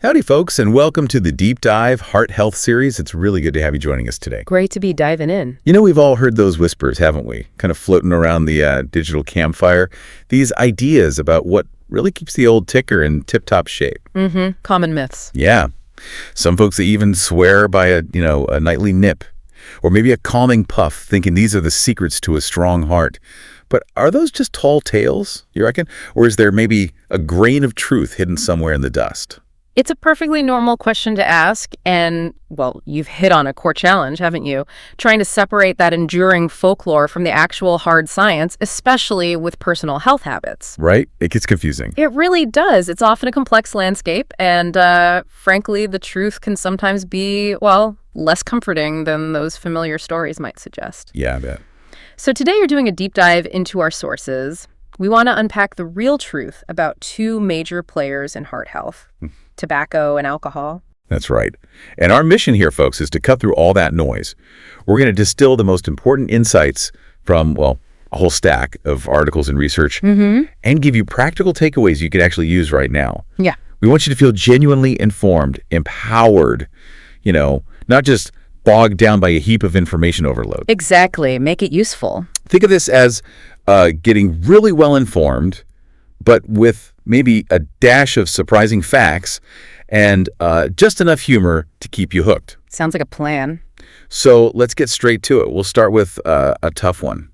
Howdy, folks, and welcome to the Deep Dive Heart Health series. It's really good to have you joining us today. Great to be diving in. You know, we've all heard those whispers, haven't we? Kind of floating around the digital campfire. These ideas about what really keeps the old ticker in tip-top shape. Common myths. Yeah. Some folks even swear by a nightly nip or maybe a calming puff, thinking these are the secrets to a strong heart. But are those just tall tales, you reckon? Or is there maybe a grain of truth hidden somewhere in the dust? It's a perfectly normal question to ask, and, well, you've hit on a core challenge, haven't you? Trying to separate that enduring folklore from the actual hard science, especially with personal health habits. Right? It gets confusing. It really does. It's often a complex landscape, and frankly, the truth can sometimes be, well, less comforting than those familiar stories might suggest. Yeah, I bet. So today you're doing a deep dive into our sources. We want to unpack the real truth about two major players in heart health. Tobacco and alcohol. That's right. And our mission here, folks, is to cut through all that noise. We're going to distill the most important insights from, well, a whole stack of articles and research and give you practical takeaways you can actually use right now. Yeah. We want you to feel genuinely informed, empowered, not just bogged down by a heap of information overload. Exactly. Make it useful. Think of this as getting really well informed, but with maybe a dash of surprising facts and just enough humor to keep you hooked. Sounds like a plan. So let's get straight to it. We'll start with a tough one.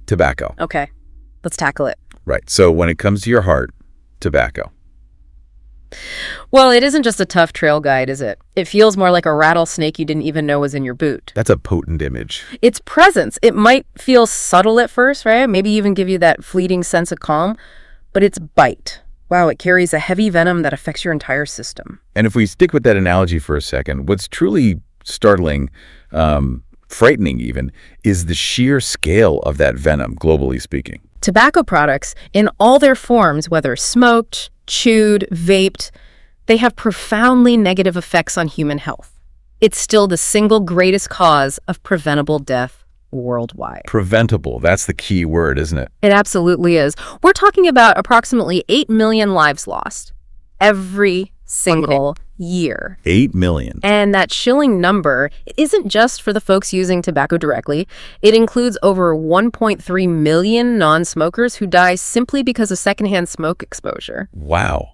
Tobacco. Okay, let's tackle it. Right. So when it comes to your heart, tobacco. Well, it isn't just a tough trail guide, is it? It feels more like a rattlesnake you didn't even know was in your boot. That's a potent image. Its presence, it might feel subtle at first, right? Maybe even give you that fleeting sense of calm. But its bite, wow, it carries a heavy venom that affects your entire system. And if we stick with that analogy for a second, what's truly startling, frightening even, is the sheer scale of that venom, globally speaking. Tobacco products, in all their forms, whether smoked, chewed, vaped, they have profoundly negative effects on human health. It's still the single greatest cause of preventable death worldwide. Preventable. That's the key word, isn't it? It absolutely is. We're talking about approximately 8 million lives lost every single year. 8 million. And that chilling number isn't just for the folks using tobacco directly. It includes over 1.3 million non-smokers who die simply because of secondhand smoke exposure. Wow.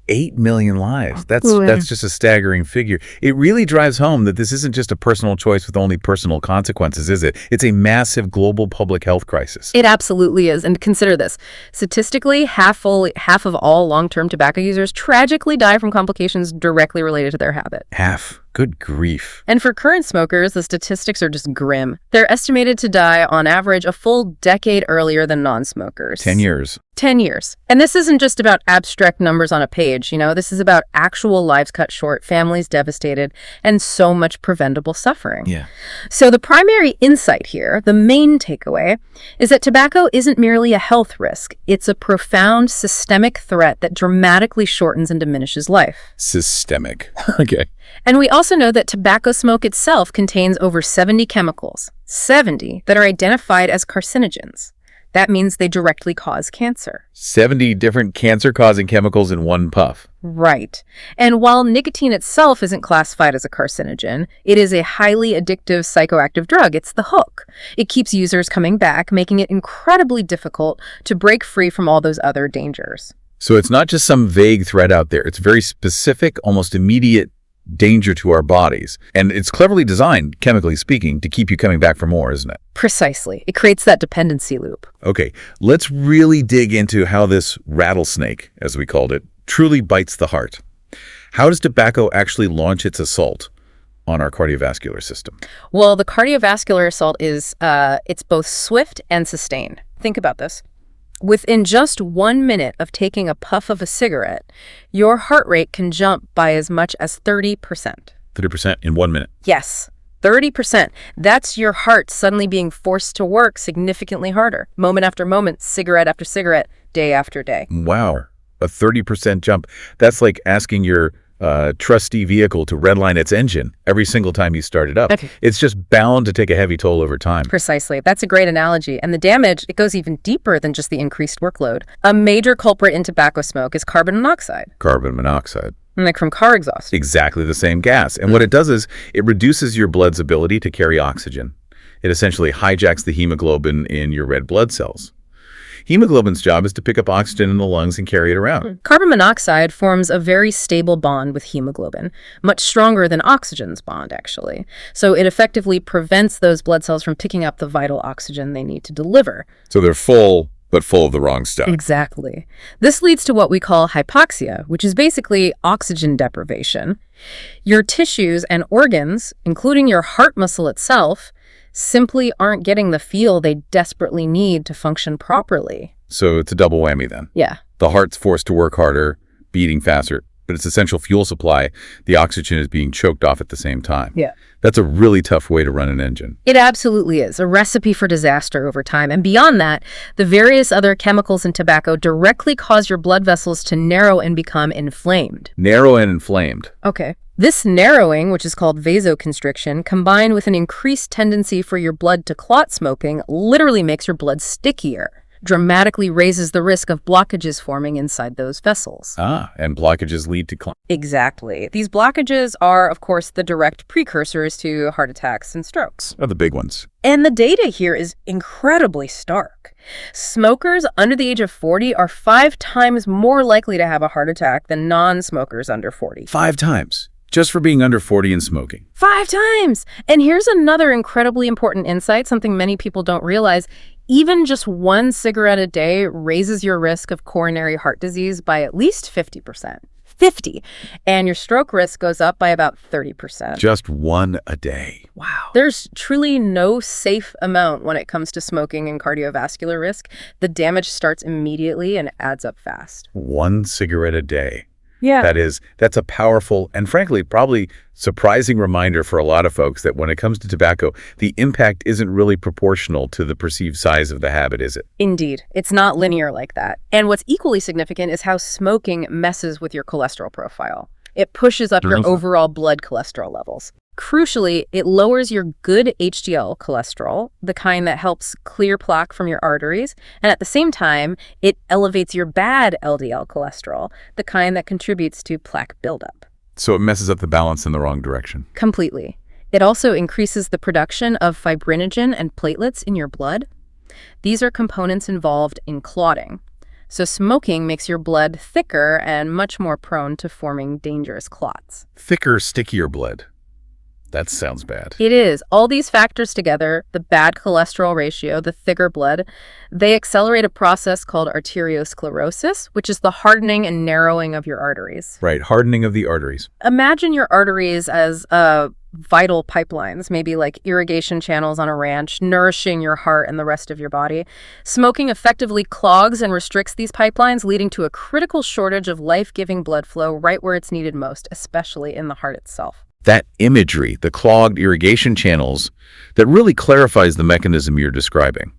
8 million lives. That's just a staggering figure. It really drives home that this isn't just a personal choice with only personal consequences, is it? It's a massive global public health crisis. It absolutely is. And consider this. Statistically, half of all long-term tobacco users tragically die from complications directly related to their habit. Half. Good grief. And for current smokers, the statistics are just grim. They're estimated to die on average a full decade earlier than non-smokers. 10 years. 10 years. And this isn't just about abstract numbers on a page, this is about actual lives cut short, families devastated, and so much preventable suffering. Yeah. So the primary insight here, the main takeaway, is that tobacco isn't merely a health risk. It's a profound systemic threat that dramatically shortens and diminishes life. Systemic. Okay. And we also know that tobacco smoke itself contains over 70 chemicals, 70 that are identified as carcinogens. That means they directly cause cancer. 70 different cancer-causing chemicals in one puff. Right. And while nicotine itself isn't classified as a carcinogen, it is a highly addictive psychoactive drug. It's the hook. It keeps users coming back, making it incredibly difficult to break free from all those other dangers. So it's not just some vague threat out there. It's very specific, almost immediate danger to our bodies. And it's cleverly designed, chemically speaking, to keep you coming back for more, isn't it? Precisely. It creates that dependency loop. Okay, let's really dig into how this rattlesnake, as we called it, truly bites the heart. How does tobacco actually launch its assault on our cardiovascular system? Well, the cardiovascular assault is it's both swift and sustained. Think about this. Within just 1 minute of taking a puff of a cigarette, your heart rate can jump by as much as 30%. 30% in 1 minute? Yes, 30%. That's your heart suddenly being forced to work significantly harder, moment after moment, cigarette after cigarette, day after day. Wow, a 30% jump. That's like asking your trusty vehicle to redline its engine every single time you start it up. Okay. It's just bound to take a heavy toll over time. Precisely. That's a great analogy. And the damage, it goes even deeper than just the increased workload. A major culprit in tobacco smoke is carbon monoxide, Carbon monoxide. like from car exhaust. Exactly the same gas. And what it does is it reduces your blood's ability to carry oxygen. It essentially hijacks the hemoglobin in your red blood cells. Hemoglobin's job is to pick up oxygen in the lungs and carry it around. Carbon monoxide forms a very stable bond with hemoglobin, much stronger than oxygen's bond, actually. So it effectively prevents those blood cells from picking up the vital oxygen they need to deliver. So they're full, but full of the wrong stuff. Exactly. This leads to what we call hypoxia, which is basically oxygen deprivation. Your tissues and organs, including your heart muscle itself, simply aren't getting the fuel they desperately need to function properly. So it's a double whammy then. Yeah. The heart's forced to work harder, beating faster, but its essential fuel supply, the oxygen, is being choked off at the same time. Yeah. That's a really tough way to run an engine. It absolutely is, a recipe for disaster over time. And beyond that, the various other chemicals in tobacco directly cause your blood vessels to narrow and become inflamed. Narrow and inflamed. Okay. This narrowing, which is called vasoconstriction, combined with an increased tendency for your blood to clot smoking, literally makes your blood stickier, dramatically raises the risk of blockages forming inside those vessels. And blockages lead to Exactly. These blockages are, of course, the direct precursors to heart attacks and strokes. the big ones. And the data here is incredibly stark. Smokers under the age of 40 are 5 times more likely to have a heart attack than non-smokers under 40. 5 times. Just for being under 40 and smoking. 5 times! And here's another incredibly important insight, something many people don't realize. Even just 1 cigarette a day raises your risk of coronary heart disease by at least 50%. 50. And your stroke risk goes up by about 30%. Just 1 a day. Wow. There's truly no safe amount when it comes to smoking and cardiovascular risk. The damage starts immediately and adds up fast. 1 cigarette a day. Yeah. That's a powerful and frankly probably surprising reminder for a lot of folks that when it comes to tobacco, the impact isn't really proportional to the perceived size of the habit, is it? Indeed. It's not linear like that. And what's equally significant is how smoking messes with your cholesterol profile. It pushes up your overall blood cholesterol levels. Crucially, it lowers your good HDL cholesterol, the kind that helps clear plaque from your arteries, and at the same time, it elevates your bad LDL cholesterol, the kind that contributes to plaque buildup. So it messes up the balance in the wrong direction. Completely. It also increases the production of fibrinogen and platelets in your blood. These are components involved in clotting. So smoking makes your blood thicker and much more prone to forming dangerous clots. Thicker, stickier blood. That sounds bad. It is. All these factors together, the bad cholesterol ratio, the thicker blood, they accelerate a process called arteriosclerosis, which is the hardening and narrowing of your arteries. Right, hardening of the arteries. Imagine your arteries as vital pipelines, maybe like irrigation channels on a ranch, nourishing your heart and the rest of your body. Smoking effectively clogs and restricts these pipelines, leading to a critical shortage of life-giving blood flow right where it's needed most, especially in the heart itself. That imagery, the clogged irrigation channels, that really clarifies the mechanism you're describing.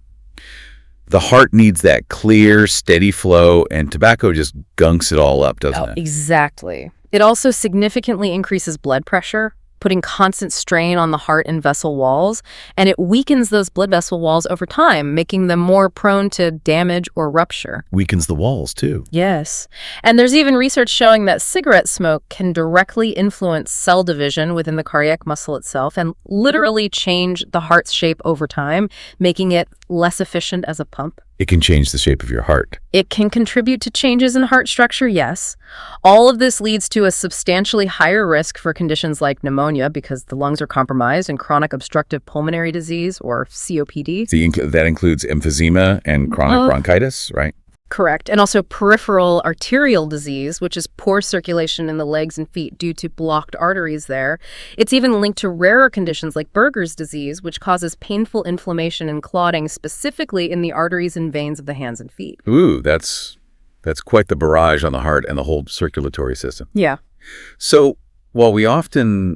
The heart needs that clear, steady flow, and tobacco just gunks it all up, doesn't it? Exactly. It also significantly increases blood pressure, putting constant strain on the heart and vessel walls, and it weakens those blood vessel walls over time, making them more prone to damage or rupture. Weakens the walls, too. Yes. And there's even research showing that cigarette smoke can directly influence cell division within the cardiac muscle itself and literally change the heart's shape over time, making it less efficient as a pump. It can change the shape of your heart. It can contribute to changes in heart structure, yes. All of this leads to a substantially higher risk for conditions like pneumonia because the lungs are compromised and chronic obstructive pulmonary disease, or COPD. That includes emphysema and chronic bronchitis, right? Correct. And also peripheral arterial disease, which is poor circulation in the legs and feet due to blocked arteries there. It's even linked to rarer conditions like Buerger's disease, which causes painful inflammation and clotting specifically in the arteries and veins of the hands and feet. Ooh, that's quite the barrage on the heart and the whole circulatory system. Yeah. So while we often,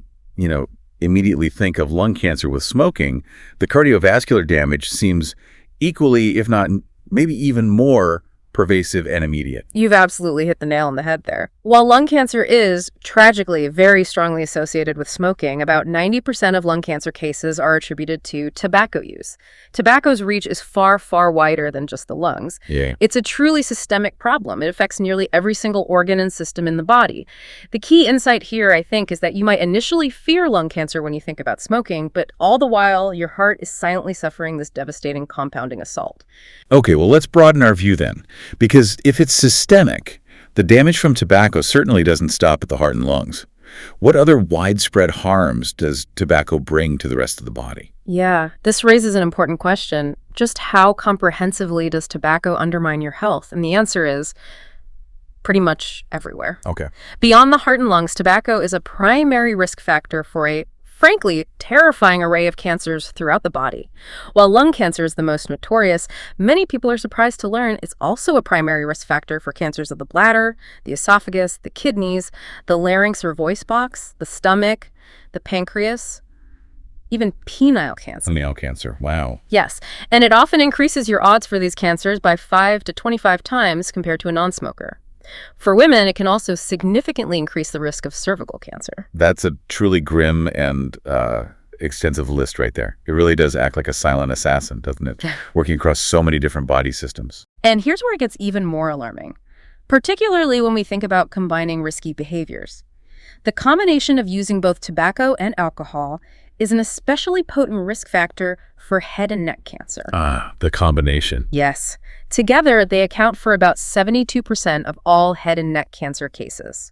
immediately think of lung cancer with smoking, the cardiovascular damage seems equally, if not maybe even more pervasive, and immediate. You've absolutely hit the nail on the head there. While lung cancer is, tragically, very strongly associated with smoking, about 90% of lung cancer cases are attributed to tobacco use. Tobacco's reach is far, far wider than just the lungs. Yeah. It's a truly systemic problem. It affects nearly every single organ and system in the body. The key insight here, I think, is that you might initially fear lung cancer when you think about smoking, but all the while, your heart is silently suffering this devastating compounding assault. Okay, well, let's broaden our view then. Because if it's systemic, the damage from tobacco certainly doesn't stop at the heart and lungs. What other widespread harms does tobacco bring to the rest of the body? Yeah, this raises an important question. Just how comprehensively does tobacco undermine your health? And the answer is pretty much everywhere. Okay. Beyond the heart and lungs, tobacco is a primary risk factor for a, frankly, terrifying array of cancers throughout the body. While lung cancer is the most notorious, many people are surprised to learn it's also a primary risk factor for cancers of the bladder, the esophagus, the kidneys, the larynx or voice box, the stomach, the pancreas, even penile cancer. Penile cancer, wow. Yes, and it often increases your odds for these cancers by 5 to 25 times compared to a non-smoker. For women, it can also significantly increase the risk of cervical cancer. That's a truly grim and extensive list right there. It really does act like a silent assassin, doesn't it? Working across so many different body systems. And here's where it gets even more alarming, particularly when we think about combining risky behaviors. The combination of using both tobacco and alcohol is an especially potent risk factor for head and neck cancer. The combination. Yes. Together, they account for about 72% of all head and neck cancer cases.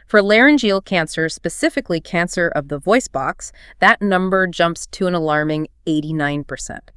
For laryngeal cancer, specifically cancer of the voice box, that number jumps to an alarming 89%.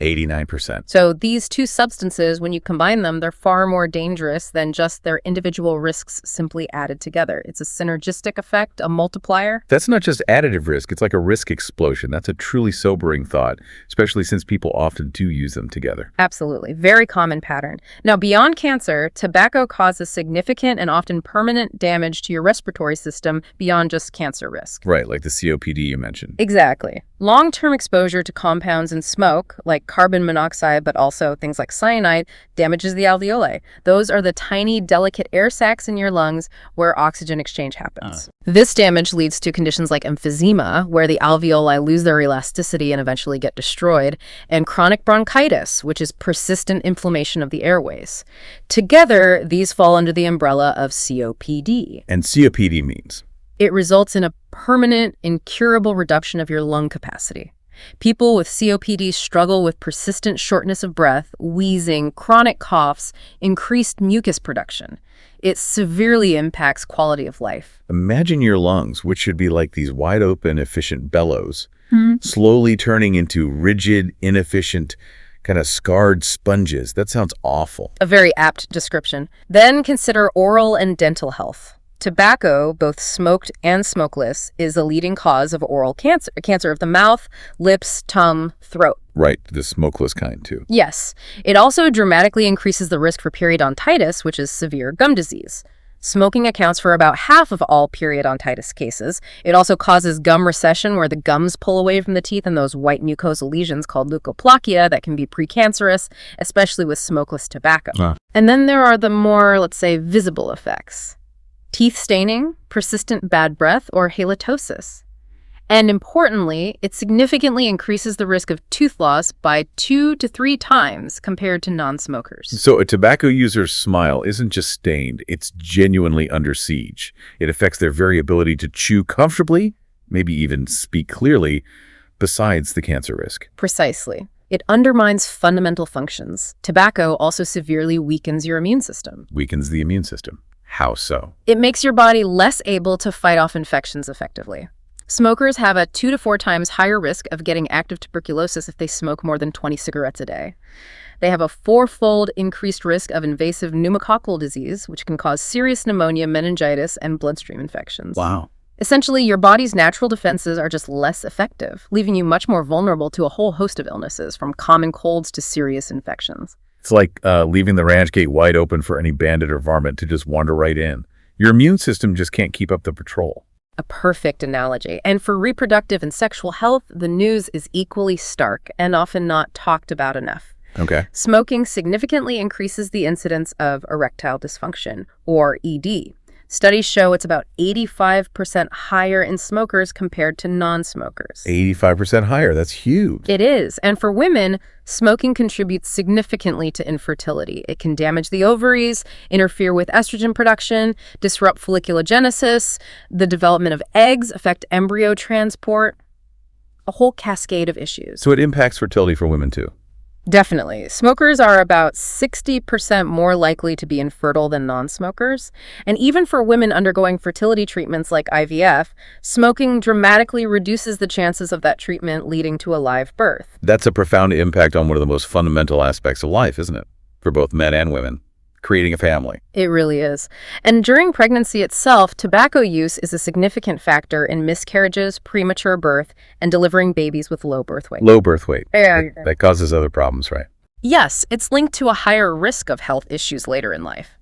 89%. So these two substances, when you combine them, they're far more dangerous than just their individual risks simply added together. It's a synergistic effect, a multiplier. That's not just additive risk. It's like a risk explosion. That's a truly sobering thought, especially since people often do use them together. Absolutely. Very common pattern. Now, beyond cancer, tobacco causes significant and often permanent damage to your respiratory system beyond just cancer risk. Right, like the COPD you mentioned. Exactly. Long-term exposure to compounds in smoke, like carbon monoxide, but also things like cyanide, damages the alveoli. Those are the tiny, delicate air sacs in your lungs where oxygen exchange happens. This damage leads to conditions like emphysema, where the alveoli lose their elasticity and eventually get destroyed, and chronic bronchitis, which is persistent inflammation of the airways. Together, these fall under the umbrella of COPD. And COPD means? It results in a permanent, incurable reduction of your lung capacity. People with COPD struggle with persistent shortness of breath, wheezing, chronic coughs, increased mucus production. It severely impacts quality of life. Imagine your lungs, which should be like these wide-open, efficient bellows, slowly turning into rigid, inefficient, kind of scarred sponges. That sounds awful. A very apt description. Then consider oral and dental health. Tobacco, both smoked and smokeless, is a leading cause of oral cancer, cancer of the mouth, lips, tongue, throat. Right, the smokeless kind, too. Yes. It also dramatically increases the risk for periodontitis, which is severe gum disease. Smoking accounts for about half of all periodontitis cases. It also causes gum recession, where the gums pull away from the teeth, and those white mucosal lesions called leukoplakia that can be precancerous, especially with smokeless tobacco. And then there are the more, let's say, visible effects. Teeth staining, persistent bad breath, or halitosis. And importantly, it significantly increases the risk of tooth loss by 2 to 3 times compared to non-smokers. So a tobacco user's smile isn't just stained, it's genuinely under siege. It affects their very ability to chew comfortably, maybe even speak clearly, besides the cancer risk. Precisely. It undermines fundamental functions. Tobacco also severely weakens your immune system. Weakens the immune system. How so? It makes your body less able to fight off infections effectively. Smokers have a 2 to 4 times higher risk of getting active tuberculosis if they smoke more than 20 cigarettes a day. They have a 4-fold increased risk of invasive pneumococcal disease, which can cause serious pneumonia, meningitis, and bloodstream infections. Wow. Essentially, your body's natural defenses are just less effective, leaving you much more vulnerable to a whole host of illnesses, from common colds to serious infections. It's like leaving the ranch gate wide open for any bandit or varmint to just wander right in. Your immune system just can't keep up the patrol. A perfect analogy. And for reproductive and sexual health, the news is equally stark and often not talked about enough. Okay. Smoking significantly increases the incidence of erectile dysfunction, or ED. Studies show it's about 85% higher in smokers compared to non-smokers. 85% higher. That's huge. It is. And for women, smoking contributes significantly to infertility. It can damage the ovaries, interfere with estrogen production, disrupt folliculogenesis, the development of eggs, affect embryo transport, a whole cascade of issues. So it impacts fertility for women too. Definitely. Smokers are about 60% more likely to be infertile than non-smokers. And even for women undergoing fertility treatments like IVF, smoking dramatically reduces the chances of that treatment leading to a live birth. That's a profound impact on one of the most fundamental aspects of life, isn't it? For both men and women. Creating a family. It really is. And during pregnancy itself, tobacco use is a significant factor in miscarriages, premature birth, and delivering babies with low birth weight. Low birth weight. Yeah. That causes other problems, right? Yes, it's linked to a higher risk of health issues later in life.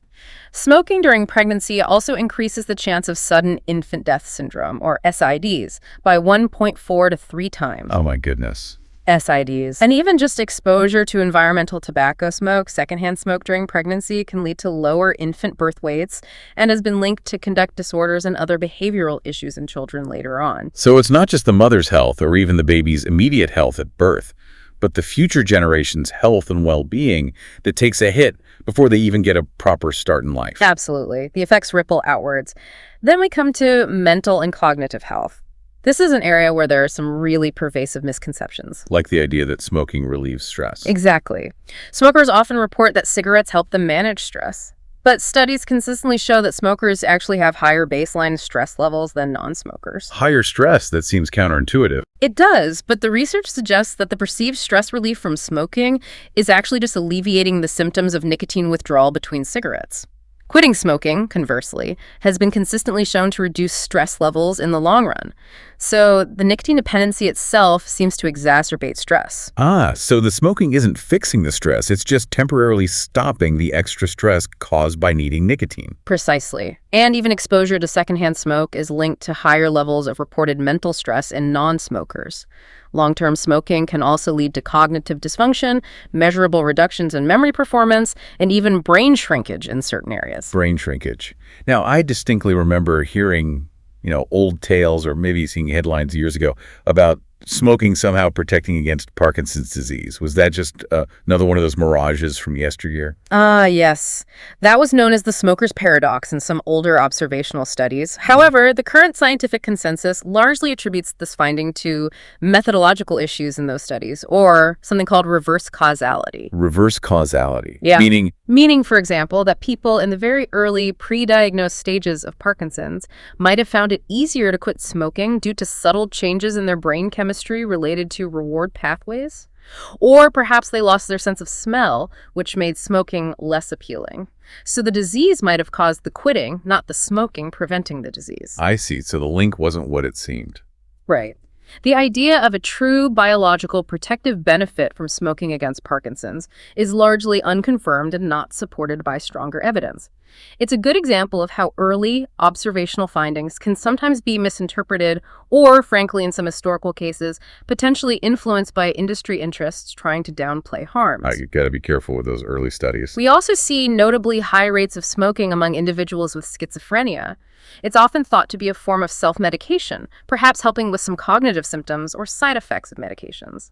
Smoking during pregnancy also increases the chance of sudden infant death syndrome, or SIDs, by 1.4 to 3 times. Oh my goodness. SIDs. And even just exposure to environmental tobacco smoke, secondhand smoke during pregnancy can lead to lower infant birth weights and has been linked to conduct disorders and other behavioral issues in children later on. So it's not just the mother's health or even the baby's immediate health at birth, but the future generation's health and well-being that takes a hit before they even get a proper start in life. Absolutely. The effects ripple outwards. Then we come to mental and cognitive health. This is an area where there are some really pervasive misconceptions. Like the idea that smoking relieves stress. Exactly. Smokers often report that cigarettes help them manage stress. But studies consistently show that smokers actually have higher baseline stress levels than non-smokers. Higher stress, that seems counterintuitive. It does, but the research suggests that the perceived stress relief from smoking is actually just alleviating the symptoms of nicotine withdrawal between cigarettes. Quitting smoking, conversely, has been consistently shown to reduce stress levels in the long run. So the nicotine dependency itself seems to exacerbate stress. So the smoking isn't fixing the stress, it's just temporarily stopping the extra stress caused by needing nicotine. Precisely. And even exposure to secondhand smoke is linked to higher levels of reported mental stress in non-smokers. Long-term smoking can also lead to cognitive dysfunction, measurable reductions in memory performance, and even brain shrinkage in certain areas. Brain shrinkage. Now, I distinctly remember hearing, old tales or maybe seeing headlines years ago about smoking somehow protecting against Parkinson's disease. Was that just another one of those mirages from yesteryear? Yes. That was known as the smoker's paradox in some older observational studies. However, the current scientific consensus largely attributes this finding to methodological issues in those studies, or something called reverse causality. Reverse causality? Yeah. Meaning, For example, that people in the very early pre-diagnosed stages of Parkinson's might have found it easier to quit smoking due to subtle changes in their brain chemistry related to reward pathways. Or perhaps they lost their sense of smell, which made smoking less appealing. So the disease might have caused the quitting, not the smoking preventing the disease. I see. So the link wasn't what it seemed. Right. The idea of a true biological protective benefit from smoking against Parkinson's is largely unconfirmed and not supported by stronger evidence. It's a good example of how early observational findings can sometimes be misinterpreted or, frankly, in some historical cases, potentially influenced by industry interests trying to downplay harms. You've got to be careful with those early studies. We also see notably high rates of smoking among individuals with schizophrenia. It's often thought to be a form of self-medication, perhaps helping with some cognitive symptoms or side effects of medications.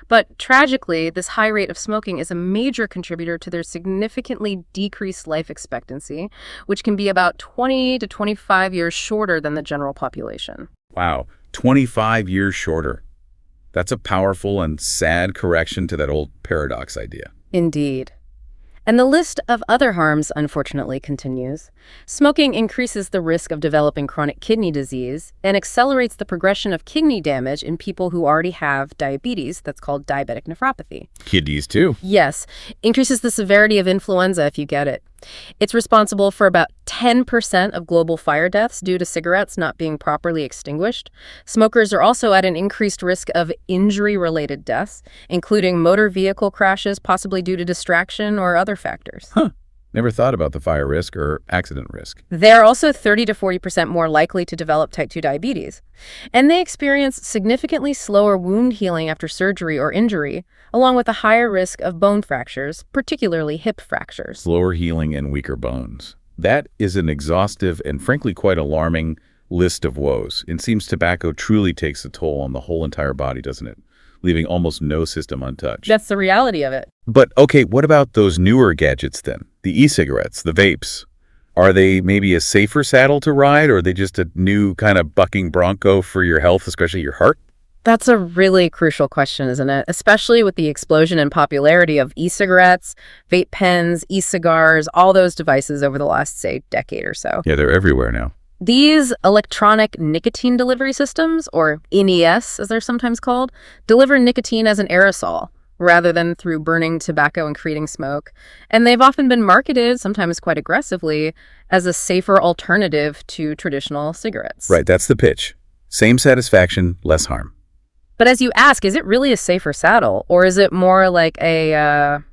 But tragically, this high rate of smoking is a major contributor to their significantly decreased life expectancy, which can be about 20 to 25 years shorter than the general population. Wow, 25 years shorter. That's a powerful and sad correction to that old paradox idea. Indeed. And the list of other harms, unfortunately, continues. Smoking increases the risk of developing chronic kidney disease and accelerates the progression of kidney damage in people who already have diabetes. That's called diabetic nephropathy. Kidneys, too. Yes. Increases the severity of influenza if you get it. It's responsible for about 10% of global fire deaths due to cigarettes not being properly extinguished. Smokers are also at an increased risk of injury-related deaths, including motor vehicle crashes, possibly due to distraction or other factors. Huh. Never thought about the fire risk or accident risk. They're also 30 to 40% more likely to develop type 2 diabetes. And they experience significantly slower wound healing after surgery or injury, along with a higher risk of bone fractures, particularly hip fractures. Slower healing and weaker bones. That is an exhaustive and frankly quite alarming list of woes. It seems tobacco truly takes a toll on the whole entire body, doesn't it? Leaving almost no system untouched. That's the reality of it. But okay, what about those newer gadgets then? The e-cigarettes, the vapes. Are they maybe a safer saddle to ride, or are they just a new kind of bucking bronco for your health, especially your heart? That's a really crucial question, isn't it? Especially with the explosion in popularity of e-cigarettes, vape pens, e-cigars, all those devices over the last, say, decade or so. Yeah, they're everywhere now. These electronic nicotine delivery systems, or NES as they're sometimes called, deliver nicotine as an aerosol rather than through burning tobacco and creating smoke. And they've often been marketed, sometimes quite aggressively, as a safer alternative to traditional cigarettes. Right, that's the pitch. Same satisfaction, less harm. But as you ask, is it really a safer saddle, or is it more like a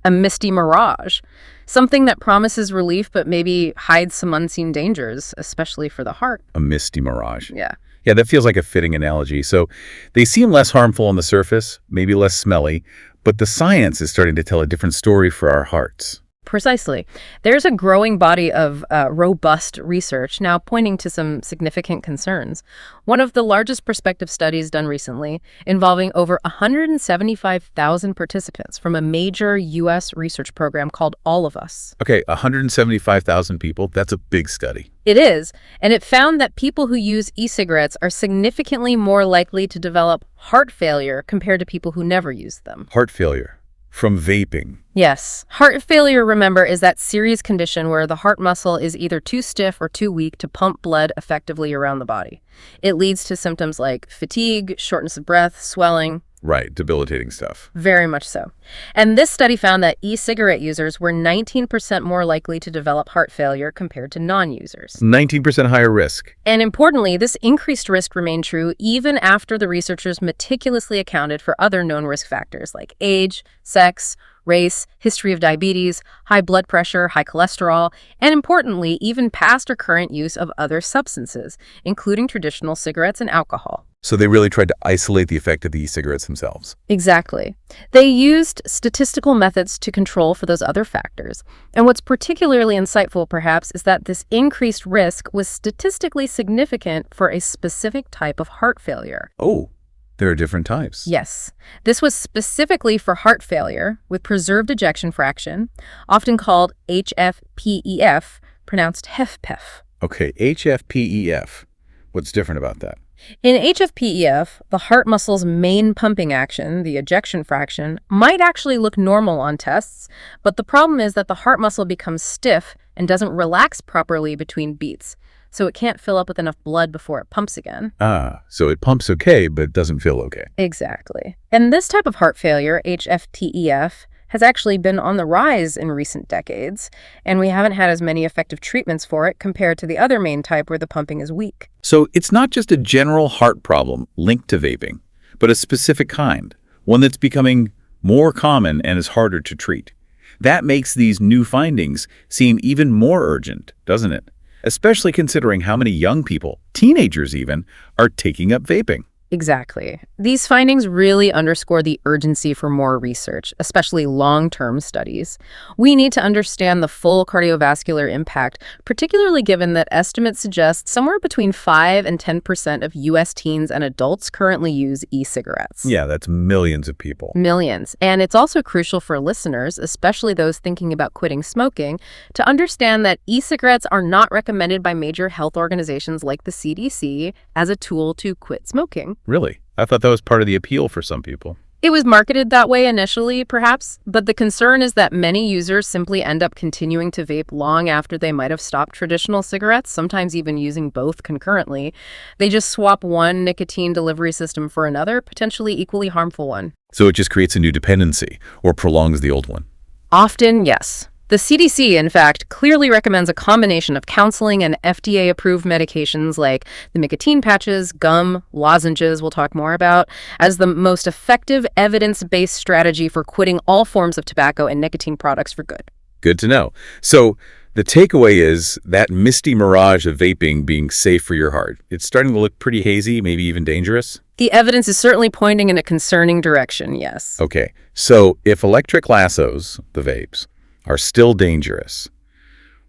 misty mirage? Something that promises relief but maybe hides some unseen dangers, especially for the heart. A misty mirage. Yeah. Yeah, that feels like a fitting analogy. So they seem less harmful on the surface, maybe less smelly, but the science is starting to tell a different story for our hearts. Precisely. There's a growing body of robust research now pointing to some significant concerns. One of the largest prospective studies done recently, involving over 175,000 participants from a major U.S. research program called All of Us. Okay, 175,000 people, that's a big study. It is, and it found that people who use e-cigarettes are significantly more likely to develop heart failure compared to people who never use them. Heart failure from vaping. Yes. Heart failure, remember, is that serious condition where the heart muscle is either too stiff or too weak to pump blood effectively around the body. It leads to symptoms like fatigue, shortness of breath, swelling. Right, debilitating stuff. Very much so. And this study found that e-cigarette users were 19% more likely to develop heart failure compared to non-users. 19% higher risk. And importantly, this increased risk remained true even after the researchers meticulously accounted for other known risk factors like age, sex, race, history of diabetes, high blood pressure, high cholesterol, and importantly, even past or current use of other substances, including traditional cigarettes and alcohol. So they really tried to isolate the effect of the e-cigarettes themselves. Exactly. They used statistical methods to control for those other factors. And what's particularly insightful, perhaps, is that this increased risk was statistically significant for a specific type of heart failure. Oh, there are different types. Yes. This was specifically for heart failure with preserved ejection fraction, often called HFpEF, pronounced HFpEF. Okay, HFpEF. What's different about that? In HFpEF, the heart muscle's main pumping action, the ejection fraction, might actually look normal on tests, but the problem is that the heart muscle becomes stiff and doesn't relax properly between beats, so it can't fill up with enough blood before it pumps again. Ah, so it pumps okay, but doesn't feel okay. Exactly. And this type of heart failure, HFpEF, has actually been on the rise in recent decades, and we haven't had as many effective treatments for it compared to the other main type where the pumping is weak. So it's not just a general heart problem linked to vaping, but a specific kind, one that's becoming more common and is harder to treat. That makes these new findings seem even more urgent, doesn't it? Especially considering how many young people, teenagers even, are taking up vaping. Exactly. These findings really underscore the urgency for more research, especially long-term studies. We need to understand the full cardiovascular impact, particularly given that estimates suggest somewhere between 5 and 10% of U.S. teens and adults currently use e-cigarettes. Yeah, that's millions of people. Millions. And it's also crucial for listeners, especially those thinking about quitting smoking, to understand that e-cigarettes are not recommended by major health organizations like the CDC as a tool to quit smoking. Really? I thought that was part of the appeal for some people. It was marketed that way initially, perhaps, but the concern is that many users simply end up continuing to vape long after they might have stopped traditional cigarettes, sometimes even using both concurrently. They just swap one nicotine delivery system for another, potentially equally harmful one. So it just creates a new dependency or prolongs the old one. Often, yes. The CDC, in fact, clearly recommends a combination of counseling and FDA-approved medications like the nicotine patches, gum, lozenges we'll talk more about, as the most effective evidence-based strategy for quitting all forms of tobacco and nicotine products for good. Good to know. So the takeaway is that misty mirage of vaping being safe for your heart. It's starting to look pretty hazy, maybe even dangerous. The evidence is certainly pointing in a concerning direction, yes. Okay, so if electric lassos, the vapes, are still dangerous,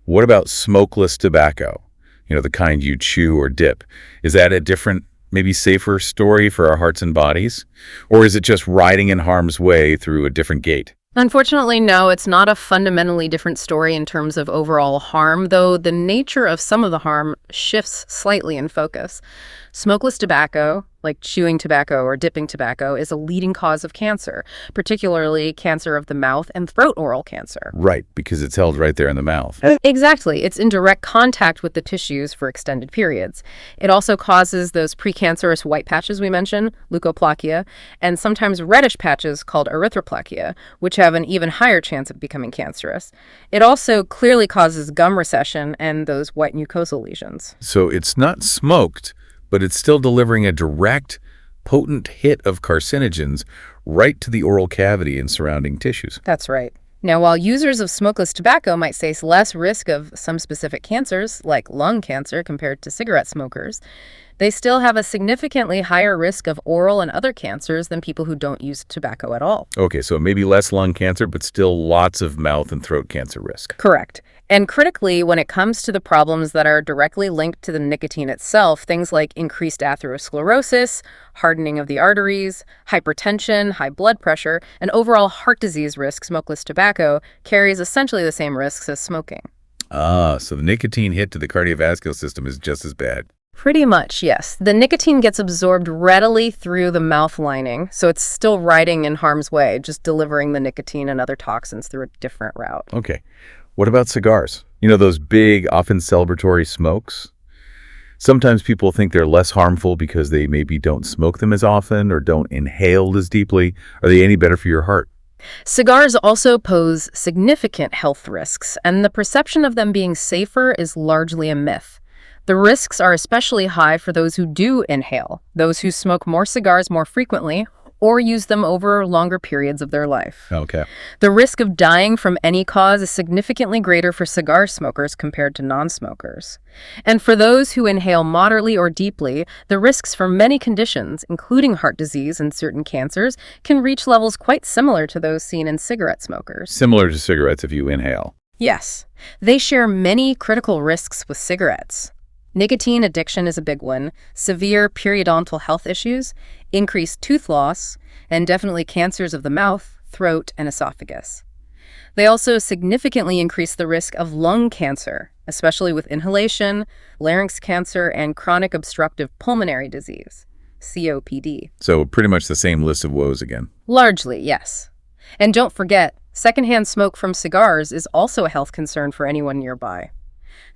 what about smokeless tobacco? The kind you chew or dip. Is that a different, maybe safer story for our hearts and bodies? Or is it just riding in harm's way through a different gate? Unfortunately, no, it's not a fundamentally different story in terms of overall harm, though the nature of some of the harm shifts slightly in focus. Smokeless tobacco, like chewing tobacco or dipping tobacco, is a leading cause of cancer, particularly cancer of the mouth and throat oral cancer. Right, because it's held right there in the mouth. Exactly. It's in direct contact with the tissues for extended periods. It also causes those precancerous white patches we mentioned, leukoplakia, and sometimes reddish patches called erythroplakia, which have an even higher chance of becoming cancerous. It also clearly causes gum recession and those white mucosal lesions. So it's not smoked, but it's still delivering a direct, potent hit of carcinogens right to the oral cavity and surrounding tissues. That's right. Now, while users of smokeless tobacco might face less risk of some specific cancers, like lung cancer compared to cigarette smokers, they still have a significantly higher risk of oral and other cancers than people who don't use tobacco at all. Okay, so maybe less lung cancer, but still lots of mouth and throat cancer risk. Correct. And critically, when it comes to the problems that are directly linked to the nicotine itself, things like increased atherosclerosis, hardening of the arteries, hypertension, high blood pressure, and overall heart disease risk, smokeless tobacco carries essentially the same risks as smoking. Ah, so the nicotine hit to the cardiovascular system is just as bad. Pretty much, yes. The nicotine gets absorbed readily through the mouth lining, so it's still riding in harm's way, just delivering the nicotine and other toxins through a different route. Okay. What about cigars? Those big, often celebratory smokes? Sometimes people think they're less harmful because they maybe don't smoke them as often or don't inhale as deeply. Are they any better for your heart? Cigars also pose significant health risks, and the perception of them being safer is largely a myth. The risks are especially high for those who do inhale, those who smoke more cigars more frequently, or use them over longer periods of their life. Okay. The risk of dying from any cause is significantly greater for cigar smokers compared to non-smokers. And for those who inhale moderately or deeply, the risks for many conditions, including heart disease and certain cancers, can reach levels quite similar to those seen in cigarette smokers. Similar to cigarettes if you inhale. Yes, they share many critical risks with cigarettes. Nicotine addiction is a big one, severe periodontal health issues, increased tooth loss, and definitely cancers of the mouth, throat, and esophagus. They also significantly increase the risk of lung cancer, especially with inhalation, larynx cancer, and chronic obstructive pulmonary disease, COPD. So pretty much the same list of woes again. Largely, yes. And don't forget, secondhand smoke from cigars is also a health concern for anyone nearby.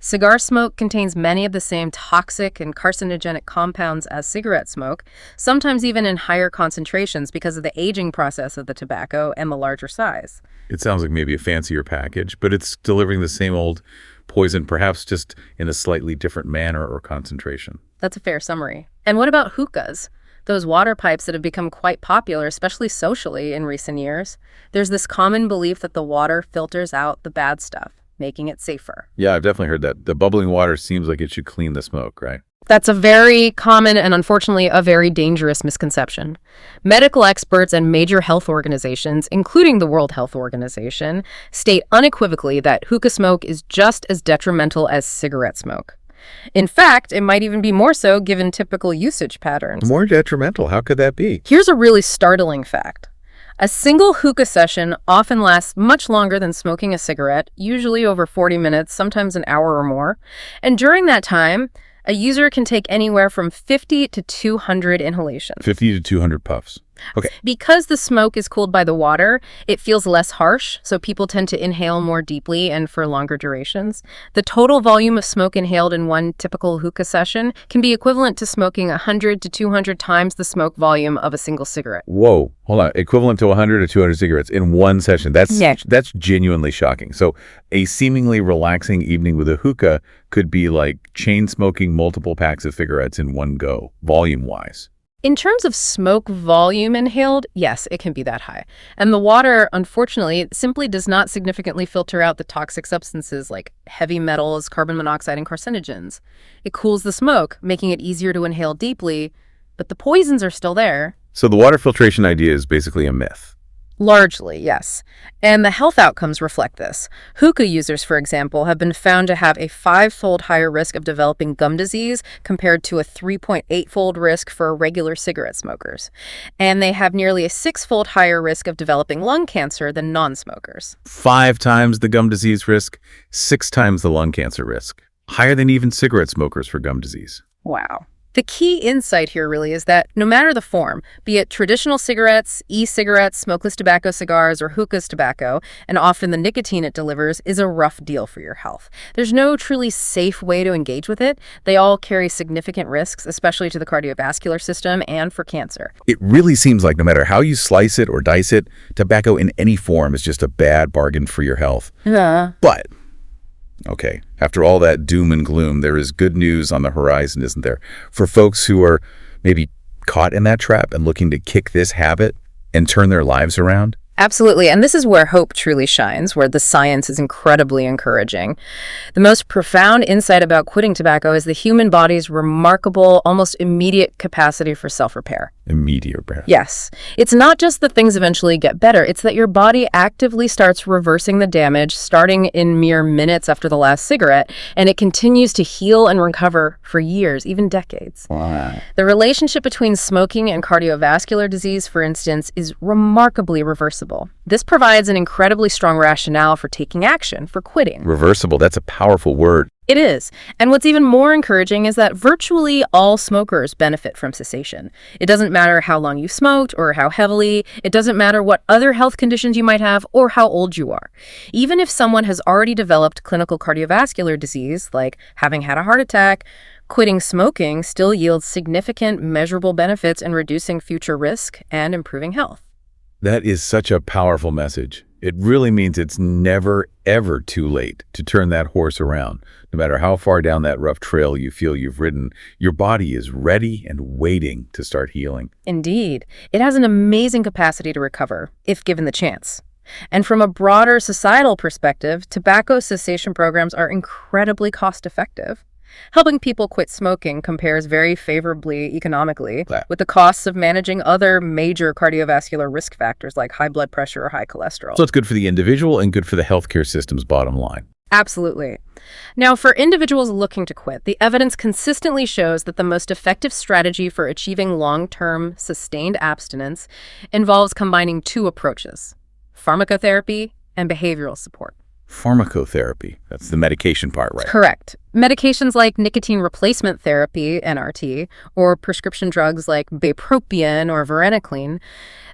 Cigar smoke contains many of the same toxic and carcinogenic compounds as cigarette smoke, sometimes even in higher concentrations because of the aging process of the tobacco and the larger size. It sounds like maybe a fancier package, but it's delivering the same old poison, perhaps just in a slightly different manner or concentration. That's a fair summary. And what about hookahs? Those water pipes that have become quite popular, especially socially in recent years. There's this common belief that the water filters out the bad stuff, making it safer. Yeah, I've definitely heard that. The bubbling water seems like it should clean the smoke, right? That's a very common and unfortunately a very dangerous misconception. Medical experts and major health organizations, including the World Health Organization, state unequivocally that hookah smoke is just as detrimental as cigarette smoke. In fact, it might even be more so given typical usage patterns. More detrimental? How could that be? Here's a really startling fact. A single hookah session often lasts much longer than smoking a cigarette, usually over 40 minutes, sometimes an hour or more. And during that time, a user can take anywhere from 50 to 200 inhalations. 50 to 200 puffs. Okay. Because the smoke is cooled by the water, it feels less harsh, so people tend to inhale more deeply and for longer durations. The total volume of smoke inhaled in one typical hookah session can be equivalent to smoking 100 to 200 times the smoke volume of a single cigarette. Whoa, hold on. Equivalent to 100 or 200 cigarettes in one session. That's genuinely shocking. So a seemingly relaxing evening with a hookah could be like chain smoking multiple packs of cigarettes in one go, volume-wise. In terms of smoke volume inhaled, yes, it can be that high. And the water, unfortunately, simply does not significantly filter out the toxic substances like heavy metals, carbon monoxide, and carcinogens. It cools the smoke, making it easier to inhale deeply, but the poisons are still there. So the water filtration idea is basically a myth. Largely, yes. And the health outcomes reflect this. Hookah users, for example, have been found to have a 5-fold higher risk of developing gum disease compared to a 3.8-fold risk for regular cigarette smokers. And they have nearly a 6-fold higher risk of developing lung cancer than non-smokers. 5 times the gum disease risk, 6 times the lung cancer risk. Higher than even cigarette smokers for gum disease. Wow. The key insight here really is that no matter the form, be it traditional cigarettes, e-cigarettes, smokeless tobacco cigars, or hookah's tobacco, and often the nicotine it delivers is a rough deal for your health. There's no truly safe way to engage with it. They all carry significant risks, especially to the cardiovascular system and for cancer. It really seems like no matter how you slice it or dice it, tobacco in any form is just a bad bargain for your health. Yeah. But okay, after all that doom and gloom, there is good news on the horizon, isn't there? For folks who are maybe caught in that trap and looking to kick this habit and turn their lives around. Absolutely. And this is where hope truly shines, where the science is incredibly encouraging. The most profound insight about quitting tobacco is the human body's remarkable, almost immediate capacity for self-repair. Immediate repair. Yes. It's not just that things eventually get better. It's that your body actively starts reversing the damage, starting in mere minutes after the last cigarette, and it continues to heal and recover for years, even decades. Wow. The relationship between smoking and cardiovascular disease, for instance, is remarkably reversible. This provides an incredibly strong rationale for taking action, for quitting. Reversible, that's a powerful word. It is. And what's even more encouraging is that virtually all smokers benefit from cessation. It doesn't matter how long you smoked or how heavily. It doesn't matter what other health conditions you might have or how old you are. Even if someone has already developed clinical cardiovascular disease, like having had a heart attack, quitting smoking still yields significant, measurable benefits in reducing future risk and improving health. That is such a powerful message. It really means it's never, ever too late to turn that horse around. No matter how far down that rough trail you feel you've ridden, your body is ready and waiting to start healing. Indeed. It has an amazing capacity to recover, if given the chance. And from a broader societal perspective, tobacco cessation programs are incredibly cost-effective. Helping people quit smoking compares very favorably economically with the costs of managing other major cardiovascular risk factors like high blood pressure or high cholesterol. So it's good for the individual and good for the healthcare system's bottom line. Absolutely. Now, for individuals looking to quit, the evidence consistently shows that the most effective strategy for achieving long-term, sustained abstinence involves combining 2 approaches: pharmacotherapy and behavioral support. Pharmacotherapy, that's the medication part, right? Correct. Medications like nicotine replacement therapy, NRT, or prescription drugs like bupropion or varenicline,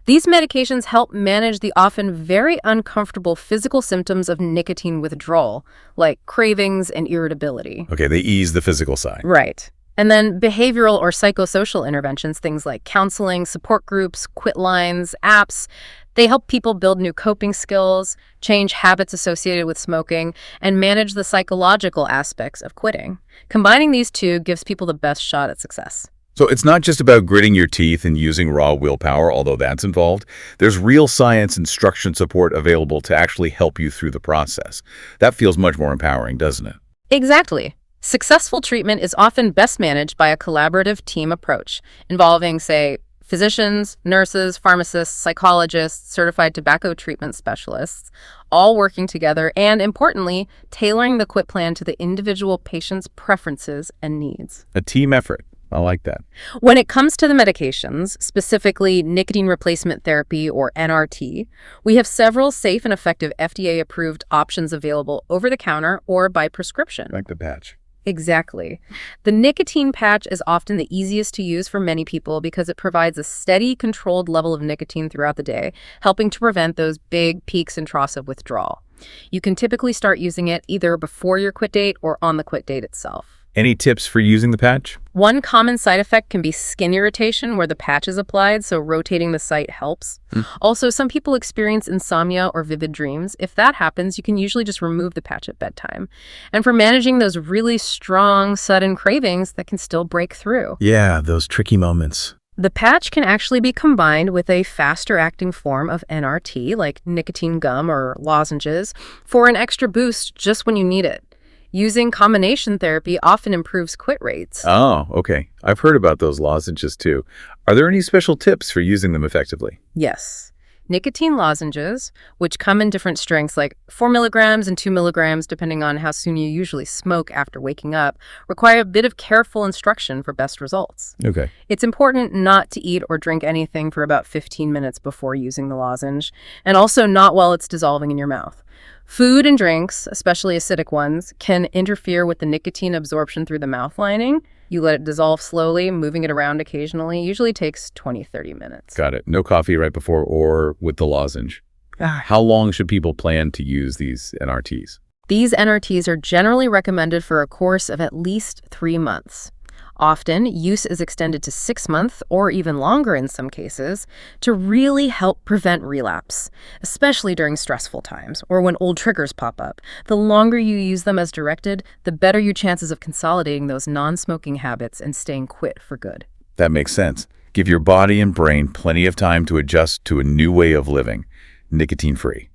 these medications help manage the often very uncomfortable physical symptoms of nicotine withdrawal, like cravings and irritability. Okay, they ease the physical side. Right. And then behavioral or psychosocial interventions, things like counseling, support groups, quit lines, apps, they help people build new coping skills, change habits associated with smoking, and manage the psychological aspects of quitting. Combining these 2 gives people the best shot at success. So it's not just about gritting your teeth and using raw willpower, although that's involved. There's real science and structured support available to actually help you through the process. That feels much more empowering, doesn't it? Exactly. Successful treatment is often best managed by a collaborative team approach involving, say, physicians, nurses, pharmacists, psychologists, certified tobacco treatment specialists, all working together and, importantly, tailoring the quit plan to the individual patient's preferences and needs. A team effort. I like that. When it comes to the medications, specifically nicotine replacement therapy or NRT, we have several safe and effective FDA-approved options available over the counter or by prescription. Like the patch. Exactly. The nicotine patch is often the easiest to use for many people because it provides a steady, controlled level of nicotine throughout the day, helping to prevent those big peaks and troughs of withdrawal. You can typically start using it either before your quit date or on the quit date itself. Any tips for using the patch? One common side effect can be skin irritation where the patch is applied, so rotating the site helps. Also, some people experience insomnia or vivid dreams. If that happens, you can usually just remove the patch at bedtime. And for managing those really strong, sudden cravings that can still break through. Yeah, those tricky moments. The patch can actually be combined with a faster-acting form of NRT, like nicotine gum or lozenges, for an extra boost just when you need it. Using combination therapy often improves quit rates. Oh, okay. I've heard about those lozenges too. Are there any special tips for using them effectively? Yes. Nicotine lozenges, which come in different strengths like 4 milligrams and 2 milligrams, depending on how soon you usually smoke after waking up, require a bit of careful instruction for best results. Okay. It's important not to eat or drink anything for about 15 minutes before using the lozenge, and also not while it's dissolving in your mouth. Food and drinks, especially acidic ones, can interfere with the nicotine absorption through the mouth lining. You let it dissolve slowly, moving it around occasionally. Usually takes 20-30 minutes. Got it. No coffee right before or with the lozenge. How long should people plan to use these NRTs? These NRTs are generally recommended for a course of at least 3 months. Often, use is extended to 6 months or even longer in some cases to really help prevent relapse, especially during stressful times or when old triggers pop up. The longer you use them as directed, the better your chances of consolidating those non-smoking habits and staying quit for good. That makes sense. Give your body and brain plenty of time to adjust to a new way of living, nicotine-free.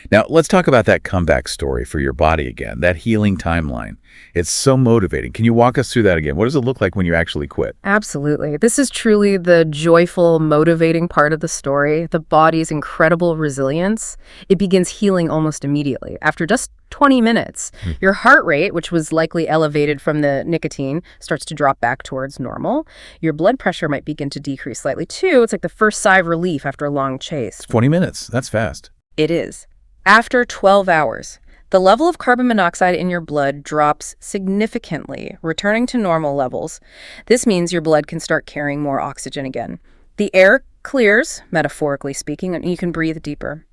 Now, let's talk about that comeback story for your body again, that healing timeline. It's so motivating. Can you walk us through that again? What does it look like when you actually quit? Absolutely. This is truly the joyful, motivating part of the story, the body's incredible resilience. It begins healing almost immediately. After just 20 minutes, your heart rate, which was likely elevated from the nicotine, starts to drop back towards normal. Your blood pressure might begin to decrease slightly too. It's like the first sigh of relief after a long chase. 20 minutes. That's fast. It is. After 12 hours, the level of carbon monoxide in your blood drops significantly, returning to normal levels. This means your blood can start carrying more oxygen again. The air clears, metaphorically speaking, and you can breathe deeper.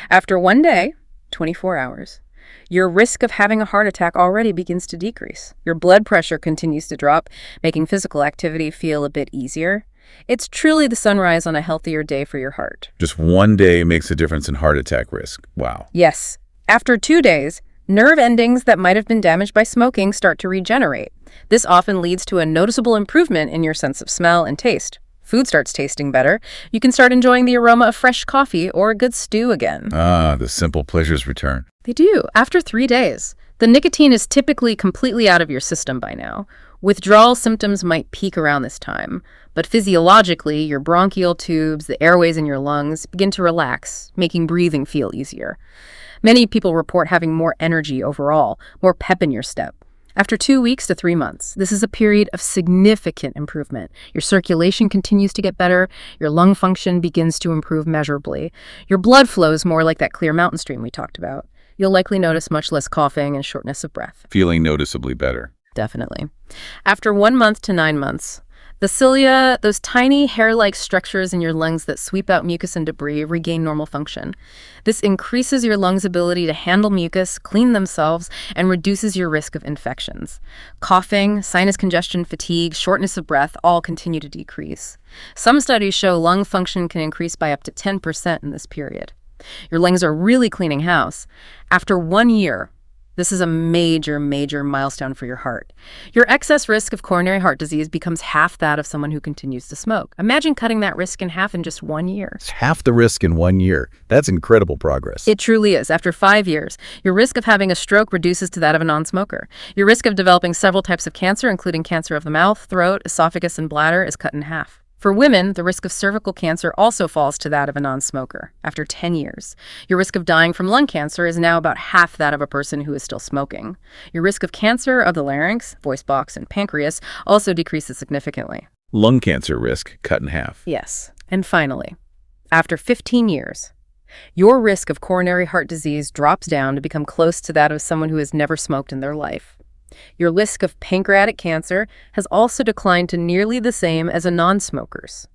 After 1 day, 24 hours, your risk of having a heart attack already begins to decrease. Your blood pressure continues to drop, making physical activity feel a bit easier. It's truly the sunrise on a healthier day for your heart. Just 1 day makes a difference in heart attack risk. Wow. Yes. After 2 days, nerve endings that might have been damaged by smoking start to regenerate. This often leads to a noticeable improvement in your sense of smell and taste. Food starts tasting better. You can start enjoying the aroma of fresh coffee or a good stew again. Ah, the simple pleasures return. They do. After 3 days, the nicotine is typically completely out of your system by now. Withdrawal symptoms might peak around this time, but physiologically, your bronchial tubes, the airways in your lungs, begin to relax, making breathing feel easier. Many people report having more energy overall, more pep in your step. After 2 weeks to 3 months, this is a period of significant improvement. Your circulation continues to get better, your lung function begins to improve measurably. Your blood flows more like that clear mountain stream we talked about. You'll likely notice much less coughing and shortness of breath. Feeling noticeably better. Definitely. After 1 month to 9 months, the cilia, those tiny hair-like structures in your lungs that sweep out mucus and debris, regain normal function. This increases your lungs' ability to handle mucus, clean themselves, and reduces your risk of infections. Coughing, sinus congestion, fatigue, shortness of breath all continue to decrease. Some studies show lung function can increase by up to 10% in this period. Your lungs are really cleaning house. After 1 year, this is a major, major milestone for your heart. Your excess risk of coronary heart disease becomes half that of someone who continues to smoke. Imagine cutting that risk in half in just 1 year. It's half the risk in 1 year. That's incredible progress. It truly is. After 5 years, your risk of having a stroke reduces to that of a non-smoker. Your risk of developing several types of cancer, including cancer of the mouth, throat, esophagus, and bladder, is cut in half. For women, the risk of cervical cancer also falls to that of a non-smoker after 10 years. Your risk of dying from lung cancer is now about half that of a person who is still smoking. Your risk of cancer of the larynx, voice box, and pancreas also decreases significantly. Lung cancer risk cut in half. Yes. And finally, after 15 years, your risk of coronary heart disease drops down to become close to that of someone who has never smoked in their life. Your risk of pancreatic cancer has also declined to nearly the same as a non-smoker's.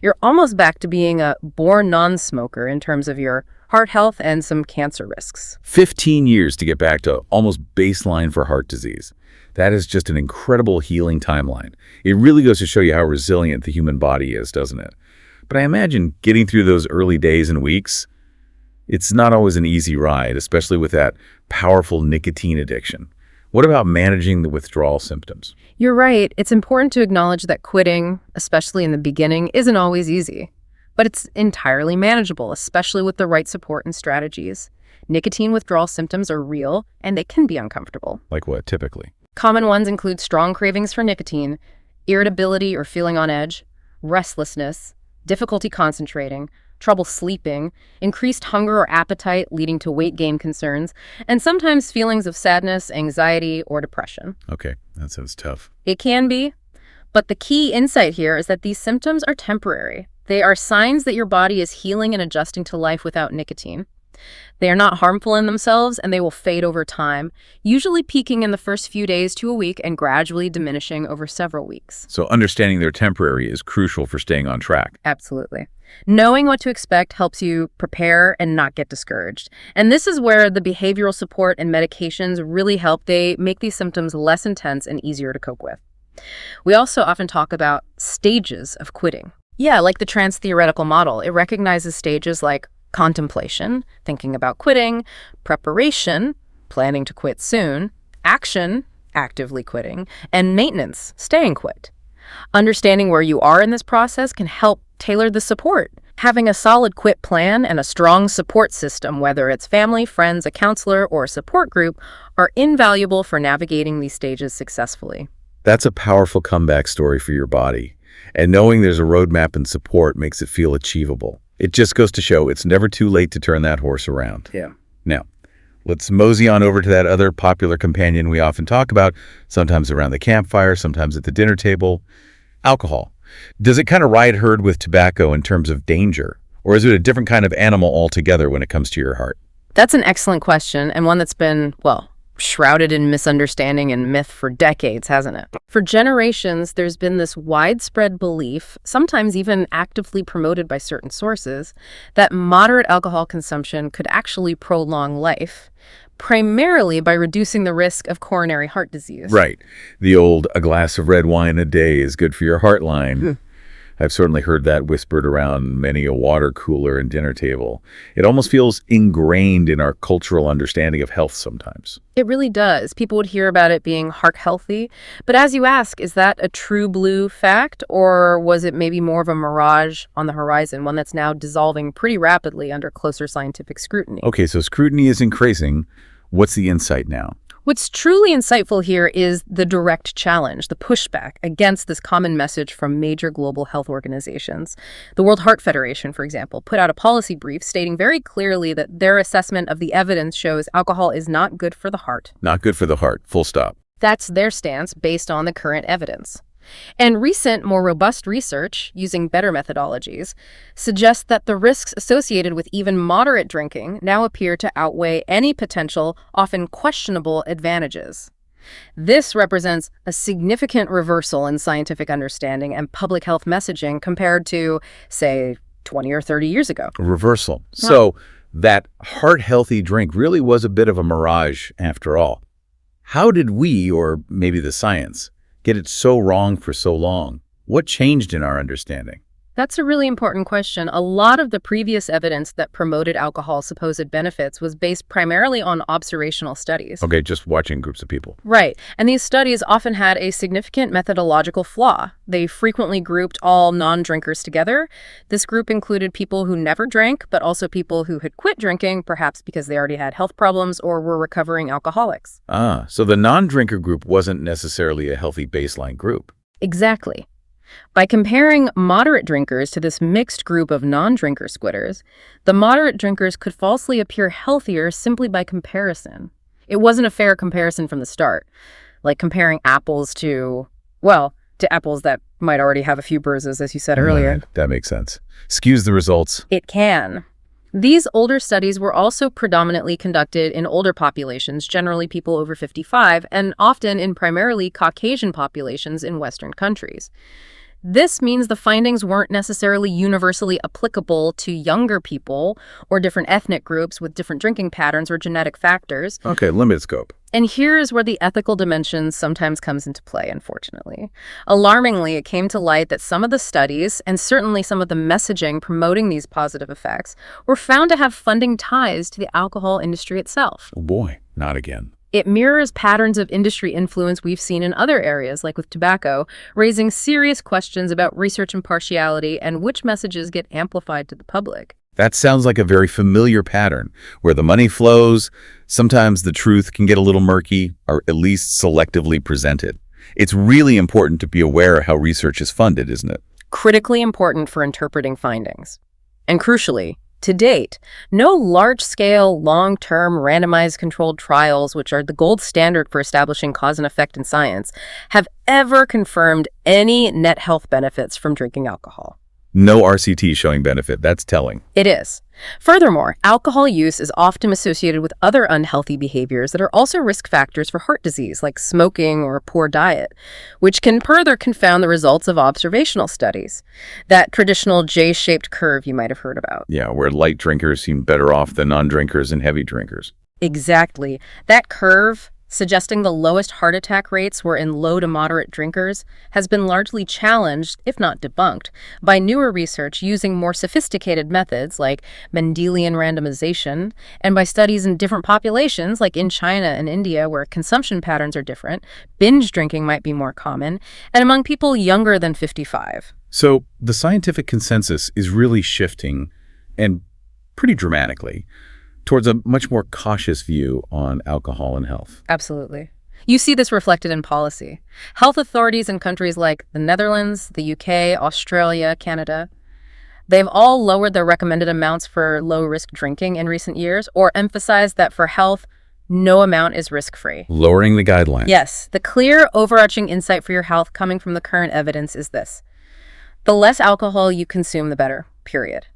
You're almost back to being a born non-smoker in terms of your heart health and some cancer risks. 15 years to get back to almost baseline for heart disease. That is just an incredible healing timeline. It really goes to show you how resilient the human body is, doesn't it? But I imagine getting through those early days and weeks, it's not always an easy ride, especially with that powerful nicotine addiction. What about managing the withdrawal symptoms? You're right. It's important to acknowledge that quitting, especially in the beginning, isn't always easy. But it's entirely manageable, especially with the right support and strategies. Nicotine withdrawal symptoms are real, and they can be uncomfortable. Like what, typically? Common ones include strong cravings for nicotine, irritability or feeling on edge, restlessness, difficulty concentrating, trouble sleeping, increased hunger or appetite leading to weight gain concerns, and sometimes feelings of sadness, anxiety, or depression. Okay, that sounds tough. It can be, but the key insight here is that these symptoms are temporary. They are signs that your body is healing and adjusting to life without nicotine. They are not harmful in themselves, and they will fade over time, usually peaking in the first few days to a week and gradually diminishing over several weeks. So understanding they're temporary is crucial for staying on track. Absolutely. Knowing what to expect helps you prepare and not get discouraged. And this is where the behavioral support and medications really help. They make these symptoms less intense and easier to cope with. We also often talk about stages of quitting. Yeah, like the trans-theoretical model. It recognizes stages like contemplation, thinking about quitting, preparation, planning to quit soon, action, actively quitting, and maintenance, staying quit. Understanding where you are in this process can help tailor the support. Having a solid quit plan and a strong support system, whether it's family, friends, a counselor, or a support group, are invaluable for navigating these stages successfully. That's a powerful comeback story for your body. And knowing there's a roadmap and support makes it feel achievable. It just goes to show it's never too late to turn that horse around. Yeah. Now, let's mosey on over to that other popular companion we often talk about, sometimes around the campfire, sometimes at the dinner table, alcohol. Does it kind of ride herd with tobacco in terms of danger? Or is it a different kind of animal altogether when it comes to your heart? That's an excellent question, and one that's been, shrouded in misunderstanding and myth for decades, hasn't it? For generations, there's been this widespread belief, sometimes even actively promoted by certain sources, that moderate alcohol consumption could actually prolong life, primarily by reducing the risk of coronary heart disease. Right. The old, a glass of red wine a day is good for your heart line. I've certainly heard that whispered around many a water cooler and dinner table. It almost feels ingrained in our cultural understanding of health sometimes. It really does. People would hear about it being heart healthy. But as you ask, is that a true blue fact, or was it maybe more of a mirage on the horizon, one that's now dissolving pretty rapidly under closer scientific scrutiny? Okay, so scrutiny is increasing. What's the insight now? What's truly insightful here is the direct challenge, the pushback against this common message from major global health organizations. The World Heart Federation, for example, put out a policy brief stating very clearly that their assessment of the evidence shows alcohol is not good for the heart. Not good for the heart, full stop. That's their stance based on the current evidence. And recent, more robust research, using better methodologies, suggests that the risks associated with even moderate drinking now appear to outweigh any potential, often questionable, advantages. This represents a significant reversal in scientific understanding and public health messaging compared to, say, 20 or 30 years ago. A reversal. So that heart-healthy drink really was a bit of a mirage after all. How did we, or maybe the science, get it so wrong for so long? What changed in our understanding? That's a really important question. A lot of the previous evidence that promoted alcohol's supposed benefits was based primarily on observational studies. Okay, just watching groups of people. Right. And these studies often had a significant methodological flaw. They frequently grouped all non-drinkers together. This group included people who never drank, but also people who had quit drinking, perhaps because they already had health problems or were recovering alcoholics. So the non-drinker group wasn't necessarily a healthy baseline group. Exactly. By comparing moderate drinkers to this mixed group of non-drinker squitters, the moderate drinkers could falsely appear healthier simply by comparison. It wasn't a fair comparison from the start, like comparing apples to apples that might already have a few bruises, as you said earlier. Right, that makes sense. Skews the results. It can. These older studies were also predominantly conducted in older populations, generally people over 55, and often in primarily Caucasian populations in Western countries. This means the findings weren't necessarily universally applicable to younger people or different ethnic groups with different drinking patterns or genetic factors. Okay, limited scope. And here's where the ethical dimension sometimes comes into play, unfortunately. Alarmingly, it came to light that some of the studies, and certainly some of the messaging promoting these positive effects, were found to have funding ties to the alcohol industry itself. Oh boy, not again. It mirrors patterns of industry influence we've seen in other areas, like with tobacco, raising serious questions about research impartiality and which messages get amplified to the public. That sounds like a very familiar pattern, where the money flows, sometimes the truth can get a little murky, or at least selectively presented. It's really important to be aware of how research is funded, isn't it? Critically important for interpreting findings. And crucially, to date, no large-scale, long-term, randomized controlled trials, which are the gold standard for establishing cause and effect in science, have ever confirmed any net health benefits from drinking alcohol. No RCT showing benefit. That's telling. It is. Furthermore, alcohol use is often associated with other unhealthy behaviors that are also risk factors for heart disease, like smoking or a poor diet, which can further confound the results of observational studies. That traditional J-shaped curve you might have heard about. Yeah, where light drinkers seem better off than non-drinkers and heavy drinkers. Exactly. That curve, suggesting the lowest heart attack rates were in low to moderate drinkers, has been largely challenged, if not debunked, by newer research using more sophisticated methods like Mendelian randomization, and by studies in different populations like in China and India where consumption patterns are different, binge drinking might be more common, and among people younger than 55. So the scientific consensus is really shifting, and pretty dramatically, towards a much more cautious view on alcohol and health. Absolutely. You see this reflected in policy. Health authorities in countries like the Netherlands, the UK, Australia, Canada, they've all lowered their recommended amounts for low-risk drinking in recent years, or emphasized that for health, no amount is risk-free. Lowering the guidelines. Yes, the clear, overarching insight for your health coming from the current evidence is this: the less alcohol you consume, the better, period.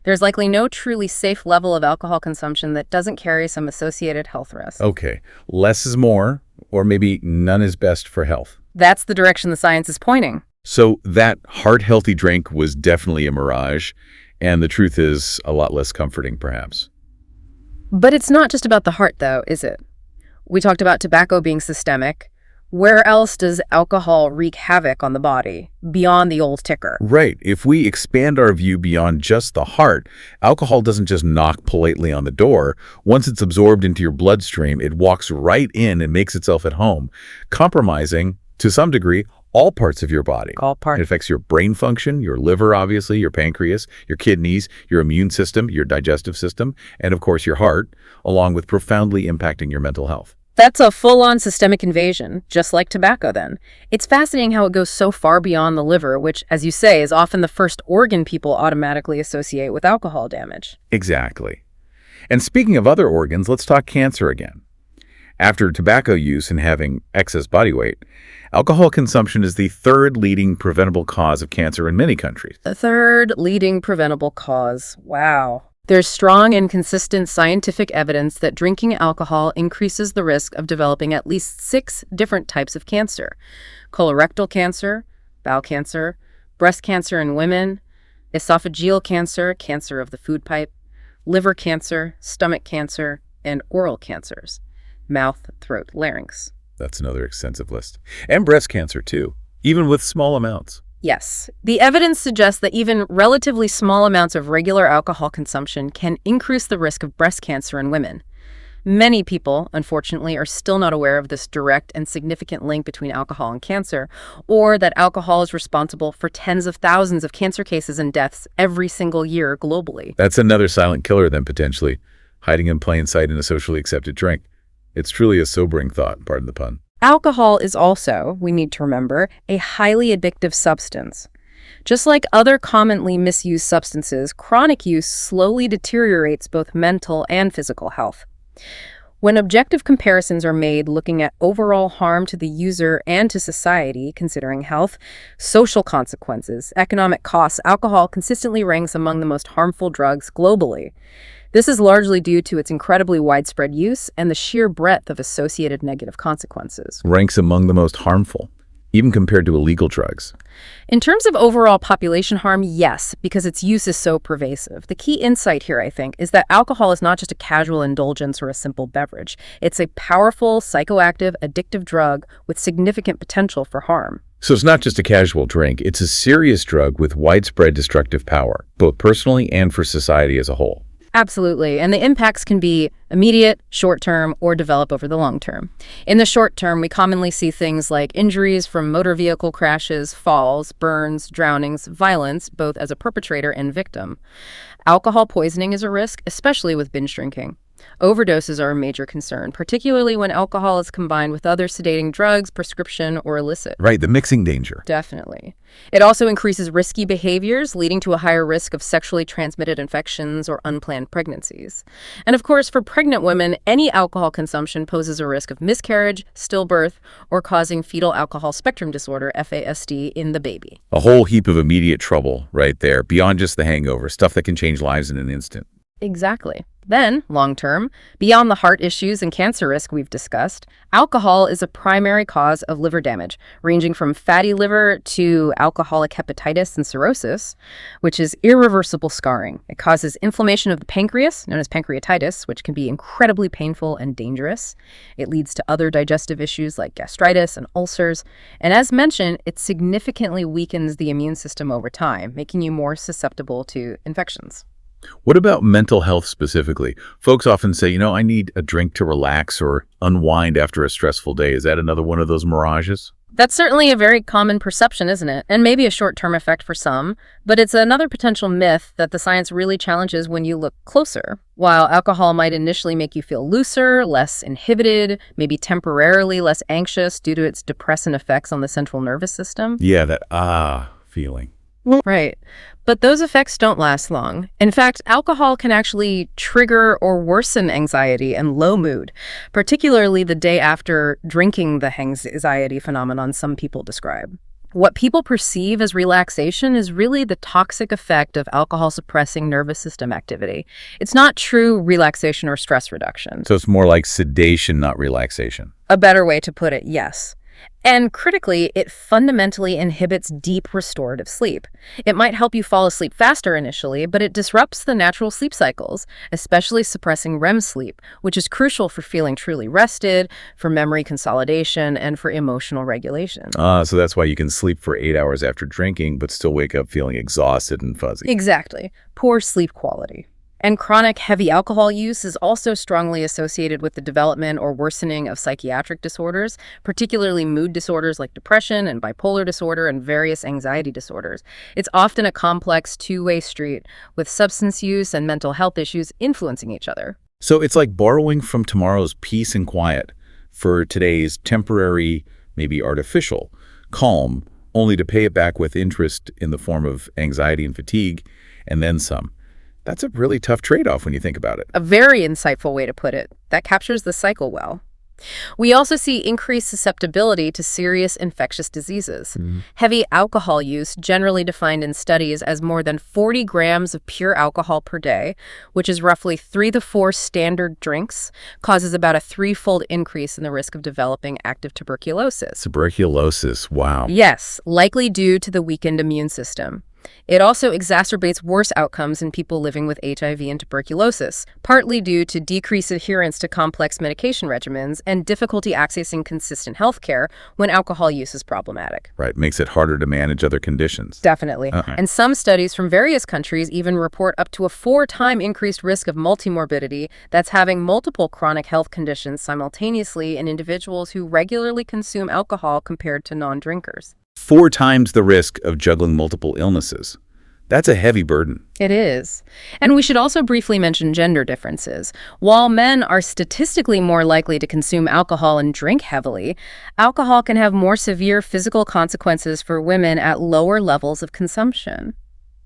There's likely no truly safe level of alcohol consumption that doesn't carry some associated health risks. Okay, less is more, or maybe none is best for health. That's the direction the science is pointing. So that heart-healthy drink was definitely a mirage, and the truth is a lot less comforting, perhaps. But it's not just about the heart, though, is it? We talked about tobacco being systemic. Where else does alcohol wreak havoc on the body, beyond the old ticker? Right. If we expand our view beyond just the heart, alcohol doesn't just knock politely on the door. Once it's absorbed into your bloodstream, it walks right in and makes itself at home, compromising, to some degree, all parts of your body. All parts. It affects your brain function, your liver, obviously, your pancreas, your kidneys, your immune system, your digestive system, and of course your heart, along with profoundly impacting your mental health. That's a full-on systemic invasion, just like tobacco then. It's fascinating how it goes so far beyond the liver, which, as you say, is often the first organ people automatically associate with alcohol damage. Exactly. And speaking of other organs, let's talk cancer again. After tobacco use and having excess body weight, alcohol consumption is the third leading preventable cause of cancer in many countries. The third leading preventable cause. Wow. There's strong and consistent scientific evidence that drinking alcohol increases the risk of developing at least 6 different types of cancer: colorectal cancer, bowel cancer, breast cancer in women, esophageal cancer, cancer of the food pipe, liver cancer, stomach cancer, and oral cancers, mouth, throat, larynx. That's another extensive list. And breast cancer, too, even with small amounts. Yes, the evidence suggests that even relatively small amounts of regular alcohol consumption can increase the risk of breast cancer in women. Many people, unfortunately, are still not aware of this direct and significant link between alcohol and cancer, or that alcohol is responsible for tens of thousands of cancer cases and deaths every single year globally. That's another silent killer then, potentially, hiding in plain sight in a socially accepted drink. It's truly a sobering thought, pardon the pun. Alcohol is also, we need to remember, a highly addictive substance. Just like other commonly misused substances, chronic use slowly deteriorates both mental and physical health. When objective comparisons are made looking at overall harm to the user and to society, considering health, social consequences, economic costs, alcohol consistently ranks among the most harmful drugs globally. This is largely due to its incredibly widespread use and the sheer breadth of associated negative consequences. Ranks among the most harmful, even compared to illegal drugs. In terms of overall population harm, yes, because its use is so pervasive. The key insight here, I think, is that alcohol is not just a casual indulgence or a simple beverage. It's a powerful, psychoactive, addictive drug with significant potential for harm. So it's not just a casual drink, it's a serious drug with widespread destructive power, both personally and for society as a whole. Absolutely. And the impacts can be immediate, short-term, or develop over the long term. In the short term, we commonly see things like injuries from motor vehicle crashes, falls, burns, drownings, violence, both as a perpetrator and victim. Alcohol poisoning is a risk, especially with binge drinking. Overdoses are a major concern, particularly when alcohol is combined with other sedating drugs, prescription, or illicit. Right, the mixing danger. Definitely. It also increases risky behaviors, leading to a higher risk of sexually transmitted infections or unplanned pregnancies. And of course, for pregnant women, any alcohol consumption poses a risk of miscarriage, stillbirth, or causing fetal alcohol spectrum disorder, FASD, in the baby. A whole heap of immediate trouble right there, beyond just the hangover, stuff that can change lives in an instant. Exactly. Then, long-term, beyond the heart issues and cancer risk we've discussed, alcohol is a primary cause of liver damage, ranging from fatty liver to alcoholic hepatitis and cirrhosis, which is irreversible scarring. It causes inflammation of the pancreas, known as pancreatitis, which can be incredibly painful and dangerous. It leads to other digestive issues like gastritis and ulcers. And as mentioned, it significantly weakens the immune system over time, making you more susceptible to infections. What about mental health specifically? Folks often say, I need a drink to relax or unwind after a stressful day. Is that another one of those mirages? That's certainly a very common perception, isn't it? And maybe a short-term effect for some, but it's another potential myth that the science really challenges when you look closer. While alcohol might initially make you feel looser, less inhibited, maybe temporarily less anxious due to its depressant effects on the central nervous system. Yeah, that feeling. Right. But those effects don't last long. In fact, alcohol can actually trigger or worsen anxiety and low mood, particularly the day after drinking, the anxiety phenomenon some people describe. What people perceive as relaxation is really the toxic effect of alcohol suppressing nervous system activity. It's not true relaxation or stress reduction. So it's more like sedation, not relaxation. A better way to put it, yes. And critically, it fundamentally inhibits deep restorative sleep. It might help you fall asleep faster initially, but it disrupts the natural sleep cycles, especially suppressing REM sleep, which is crucial for feeling truly rested, for memory consolidation, and for emotional regulation. So that's why you can sleep for 8 hours after drinking, but still wake up feeling exhausted and fuzzy. Exactly. Poor sleep quality. And chronic heavy alcohol use is also strongly associated with the development or worsening of psychiatric disorders, particularly mood disorders like depression and bipolar disorder and various anxiety disorders. It's often a complex two-way street with substance use and mental health issues influencing each other. So it's like borrowing from tomorrow's peace and quiet for today's temporary, maybe artificial, calm, only to pay it back with interest in the form of anxiety and fatigue, and then some. That's a really tough trade-off when you think about it. A very insightful way to put it. That captures the cycle well. We also see increased susceptibility to serious infectious diseases. Heavy alcohol use, generally defined in studies as more than 40 grams of pure alcohol per day, which is roughly 3 to 4 standard drinks, causes about a 3-fold increase in the risk of developing active tuberculosis. Tuberculosis, wow. Yes, likely due to the weakened immune system. It also exacerbates worse outcomes in people living with HIV and tuberculosis, partly due to decreased adherence to complex medication regimens and difficulty accessing consistent health care when alcohol use is problematic. Right, makes it harder to manage other conditions. Definitely. And some studies from various countries even report up to a 4-time increased risk of multimorbidity, that's having multiple chronic health conditions simultaneously in individuals who regularly consume alcohol compared to non-drinkers. 4 times the risk of juggling multiple illnesses. That's a heavy burden. It is. And we should also briefly mention gender differences. While men are statistically more likely to consume alcohol and drink heavily, alcohol can have more severe physical consequences for women at lower levels of consumption.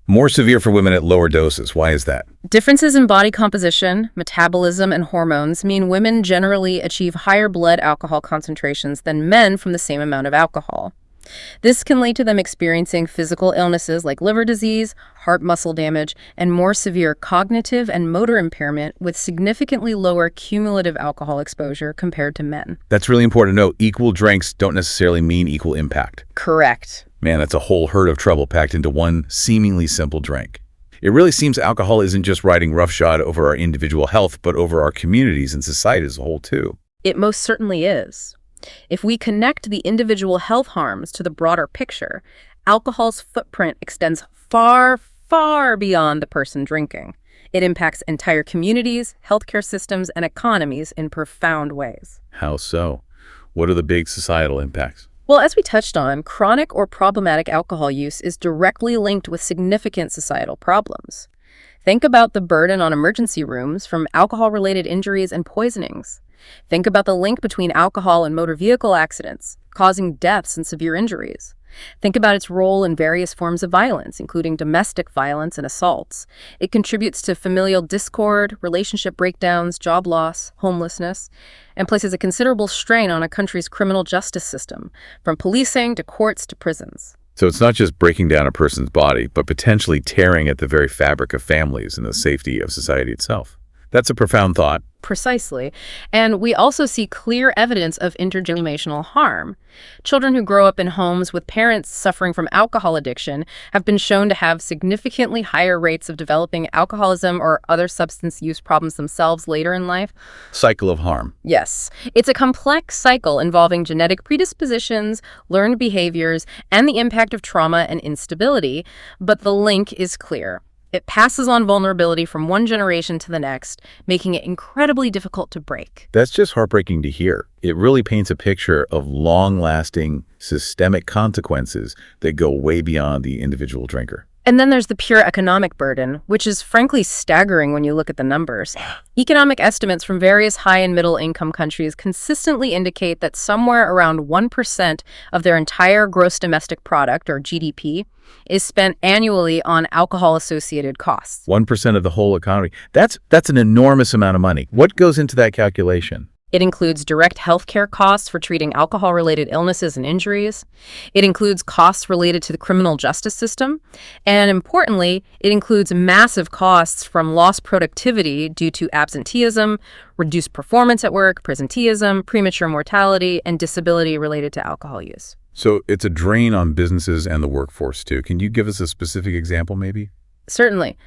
More severe for women at lower doses. Why is that? Differences in body composition, metabolism, and hormones mean women generally achieve higher blood alcohol concentrations than men from the same amount of alcohol. This can lead to them experiencing physical illnesses like liver disease, heart muscle damage, and more severe cognitive and motor impairment with significantly lower cumulative alcohol exposure compared to men. That's really important to know. Equal drinks don't necessarily mean equal impact. Correct. Man, that's a whole herd of trouble packed into one seemingly simple drink. It really seems alcohol isn't just riding roughshod over our individual health, but over our communities and society as a whole, too. It most certainly is. If we connect the individual health harms to the broader picture, alcohol's footprint extends far, far beyond the person drinking. It impacts entire communities, healthcare systems, and economies in profound ways. How so? What are the big societal impacts? Well, as we touched on, chronic or problematic alcohol use is directly linked with significant societal problems. Think about the burden on emergency rooms from alcohol-related injuries and poisonings. Think about the link between alcohol and motor vehicle accidents, causing deaths and severe injuries. Think about its role in various forms of violence, including domestic violence and assaults. It contributes to familial discord, relationship breakdowns, job loss, homelessness, and places a considerable strain on a country's criminal justice system, from policing to courts to prisons. So it's not just breaking down a person's body, but potentially tearing at the very fabric of families and the safety of society itself. That's a profound thought. Precisely. And we also see clear evidence of intergenerational harm. Children who grow up in homes with parents suffering from alcohol addiction have been shown to have significantly higher rates of developing alcoholism or other substance use problems themselves later in life. Cycle of harm. Yes. It's a complex cycle involving genetic predispositions, learned behaviors, and the impact of trauma and instability, but the link is clear. It passes on vulnerability from one generation to the next, making it incredibly difficult to break. That's just heartbreaking to hear. It really paints a picture of long-lasting systemic consequences that go way beyond the individual drinker. And then there's the pure economic burden, which is frankly staggering when you look at the numbers. Economic estimates from various high and middle income countries consistently indicate that somewhere around 1% of their entire gross domestic product, or GDP, is spent annually on alcohol-associated costs. 1% of the whole economy. That's an enormous amount of money. What goes into that calculation? It includes direct healthcare costs for treating alcohol-related illnesses and injuries. It includes costs related to the criminal justice system. And importantly, it includes massive costs from lost productivity due to absenteeism, reduced performance at work, presenteeism, premature mortality, and disability related to alcohol use. So it's a drain on businesses and the workforce, too. Can you give us a specific example, maybe? Certainly.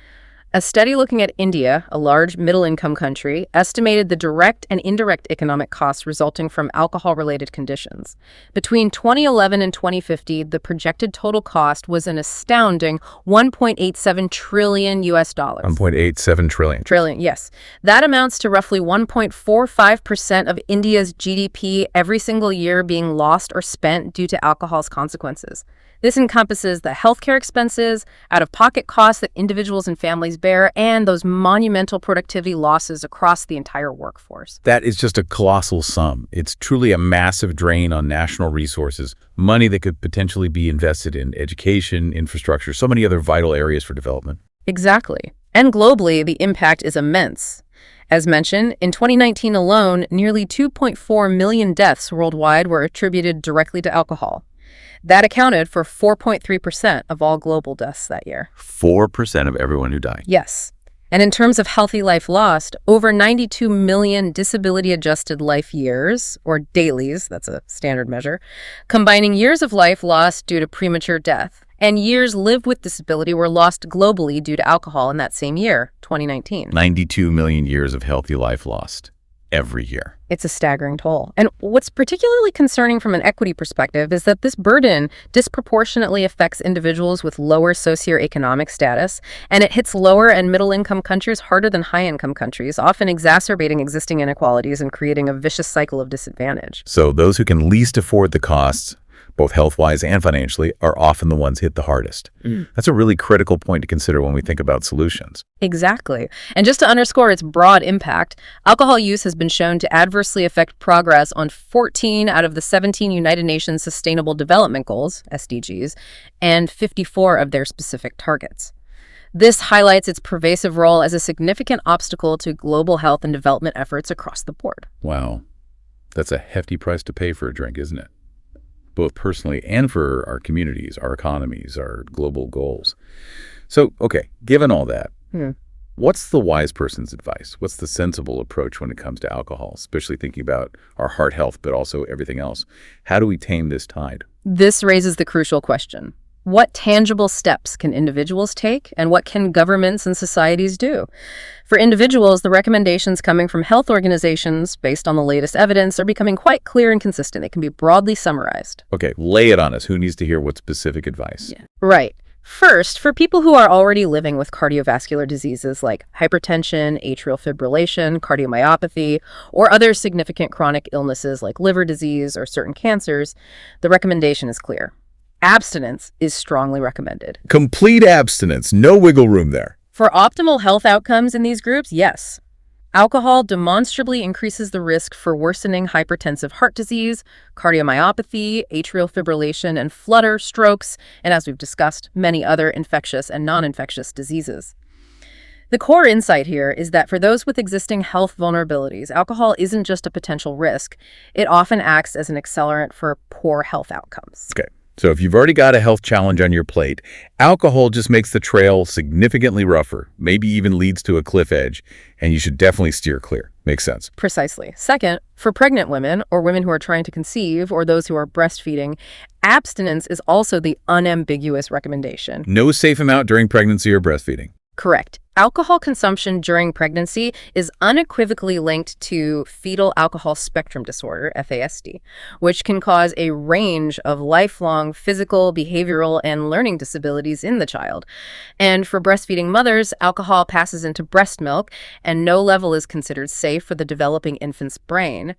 A study looking at India, a large middle-income country, estimated the direct and indirect economic costs resulting from alcohol-related conditions. Between 2011 and 2050, the projected total cost was an astounding $1.87 trillion US. 1.87 trillion. Trillion, yes. That amounts to roughly 1.45% of India's GDP every single year being lost or spent due to alcohol's consequences. This encompasses the healthcare expenses, out-of-pocket costs that individuals and families bear, and those monumental productivity losses across the entire workforce. That is just a colossal sum. It's truly a massive drain on national resources, money that could potentially be invested in education, infrastructure, so many other vital areas for development. Exactly. And globally, the impact is immense. As mentioned, in 2019 alone, nearly 2.4 million deaths worldwide were attributed directly to alcohol. That accounted for 4.3% of all global deaths that year. 4% of everyone who died. Yes. And in terms of healthy life lost, over 92 million disability-adjusted life years, or dailies, that's a standard measure, combining years of life lost due to premature death, and years lived with disability were lost globally due to alcohol in that same year, 2019. 92 million years of healthy life lost every year. It's a staggering toll. And what's particularly concerning from an equity perspective is that this burden disproportionately affects individuals with lower socioeconomic status, and it hits lower and middle-income countries harder than high-income countries, often exacerbating existing inequalities and creating a vicious cycle of disadvantage. So those who can least afford the costs, both health-wise and financially, are often the ones hit the hardest. That's a really critical point to consider when we think about solutions. Exactly. And just to underscore its broad impact, alcohol use has been shown to adversely affect progress on 14 out of the 17 United Nations Sustainable Development Goals, SDGs, and 54 of their specific targets. This highlights its pervasive role as a significant obstacle to global health and development efforts across the board. Wow. That's a hefty price to pay for a drink, isn't it? Both personally and for our communities, our economies, our global goals. So, okay, given all that, what's the wise person's advice? What's the sensible approach when it comes to alcohol, especially thinking about our heart health, but also everything else? How do we tame this tide? This raises the crucial question. What tangible steps can individuals take, and what can governments and societies do? For individuals, the recommendations coming from health organizations, based on the latest evidence, are becoming quite clear and consistent. They can be broadly summarized. Okay, lay it on us. Who needs to hear what specific advice? Right. First, for people who are already living with cardiovascular diseases like hypertension, atrial fibrillation, cardiomyopathy, or other significant chronic illnesses like liver disease or certain cancers, the recommendation is clear. Abstinence is strongly recommended. Complete abstinence, no wiggle room there. For optimal health outcomes in these groups, yes. Alcohol demonstrably increases the risk for worsening hypertensive heart disease, cardiomyopathy, atrial fibrillation, and flutter, strokes, and as we've discussed, many other infectious and non-infectious diseases. The core insight here is that for those with existing health vulnerabilities, alcohol isn't just a potential risk. It often acts as an accelerant for poor health outcomes. Okay. So if you've already got a health challenge on your plate, alcohol just makes the trail significantly rougher, maybe even leads to a cliff edge, and you should definitely steer clear. Makes sense. Precisely. Second, for pregnant women or women who are trying to conceive or those who are breastfeeding, abstinence is also the unambiguous recommendation. No safe amount during pregnancy or breastfeeding. Correct. Alcohol consumption during pregnancy is unequivocally linked to fetal alcohol spectrum disorder, FASD, which can cause a range of lifelong physical, behavioral, and learning disabilities in the child. And for breastfeeding mothers, alcohol passes into breast milk, and no level is considered safe for the developing infant's brain.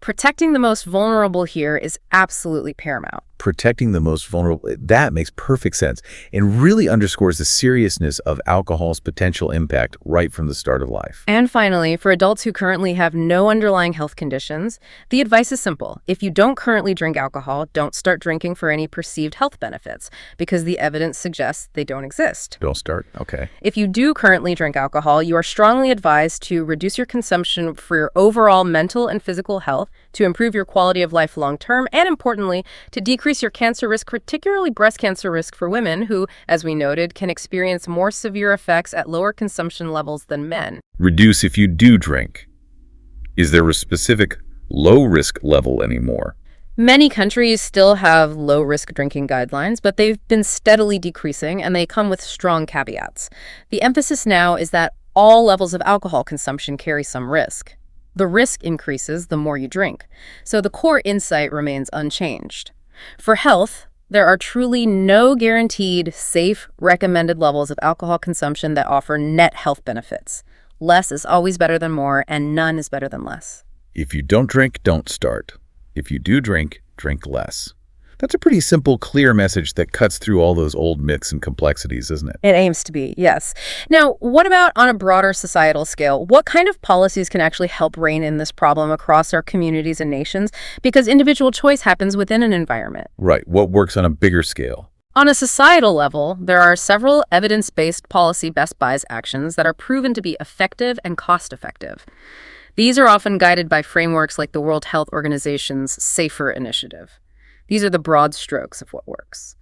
Protecting the most vulnerable here is absolutely paramount. Protecting the most vulnerable, that makes perfect sense and really underscores the seriousness of alcohol's potential impact right from the start of life. And finally, for adults who currently have no underlying health conditions, the advice is simple. If you don't currently drink alcohol, don't start drinking for any perceived health benefits, because the evidence suggests they don't exist. Don't start? Okay. If you do currently drink alcohol, you are strongly advised to reduce your consumption for your overall mental and physical health, to improve your quality of life long term, and importantly, to decrease your cancer risk, particularly breast cancer risk for women who, as we noted, can experience more severe effects at lower consumption levels than men. Reduce if you do drink. Is there a specific low-risk level anymore? Many countries still have low-risk drinking guidelines, but they've been steadily decreasing, and they come with strong caveats. The emphasis now is that all levels of alcohol consumption carry some risk. The risk increases the more you drink, so the core insight remains unchanged. For health, there are truly no guaranteed, safe, recommended levels of alcohol consumption that offer net health benefits. Less is always better than more, and none is better than less. If you don't drink, don't start. If you do drink, drink less. That's a pretty simple, clear message that cuts through all those old myths and complexities, isn't it? It aims to be, yes. Now, what about on a broader societal scale? What kind of policies can actually help rein in this problem across our communities and nations? Because individual choice happens within an environment. Right. What works on a bigger scale? On a societal level, there are several evidence-based policy best buys actions that are proven to be effective and cost-effective. These are often guided by frameworks like the World Health Organization's SAFER initiative. These are the broad strokes of what works.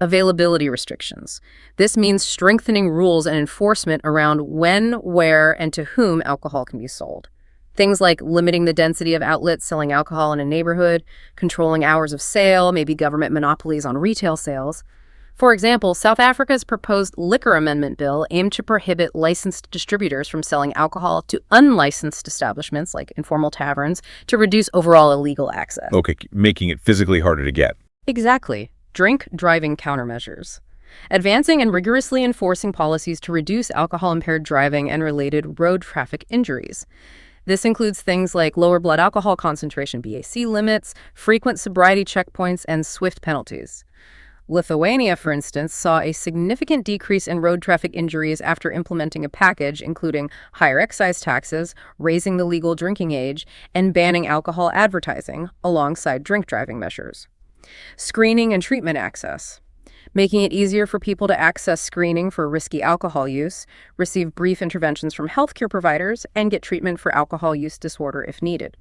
Availability restrictions. This means strengthening rules and enforcement around when, where, and to whom alcohol can be sold. Things like limiting the density of outlets selling alcohol in a neighborhood, controlling hours of sale, maybe government monopolies on retail sales. For example, South Africa's proposed liquor amendment bill aimed to prohibit licensed distributors from selling alcohol to unlicensed establishments like informal taverns to reduce overall illegal access. Okay, making it physically harder to get. Exactly. Drink driving countermeasures. Advancing and rigorously enforcing policies to reduce alcohol-impaired driving and related road traffic injuries. This includes things like lower blood alcohol concentration BAC limits, frequent sobriety checkpoints, and swift penalties. Lithuania, for instance, saw a significant decrease in road traffic injuries after implementing a package including higher excise taxes, raising the legal drinking age, and banning alcohol advertising, alongside drink driving measures. Screening and treatment access. Making it easier for people to access screening for risky alcohol use, receive brief interventions from healthcare providers, and get treatment for alcohol use disorder if needed.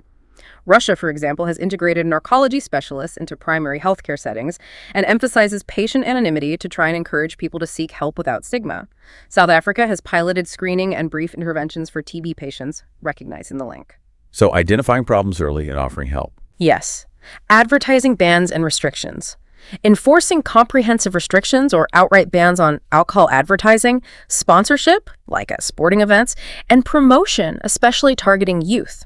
Russia, for example, has integrated narcology specialists into primary healthcare settings and emphasizes patient anonymity to try and encourage people to seek help without stigma. South Africa has piloted screening and brief interventions for TB patients, recognizing the link. So identifying problems early and offering help. Yes. Advertising bans and restrictions. Enforcing comprehensive restrictions or outright bans on alcohol advertising, sponsorship, like at sporting events, and promotion, especially targeting youth.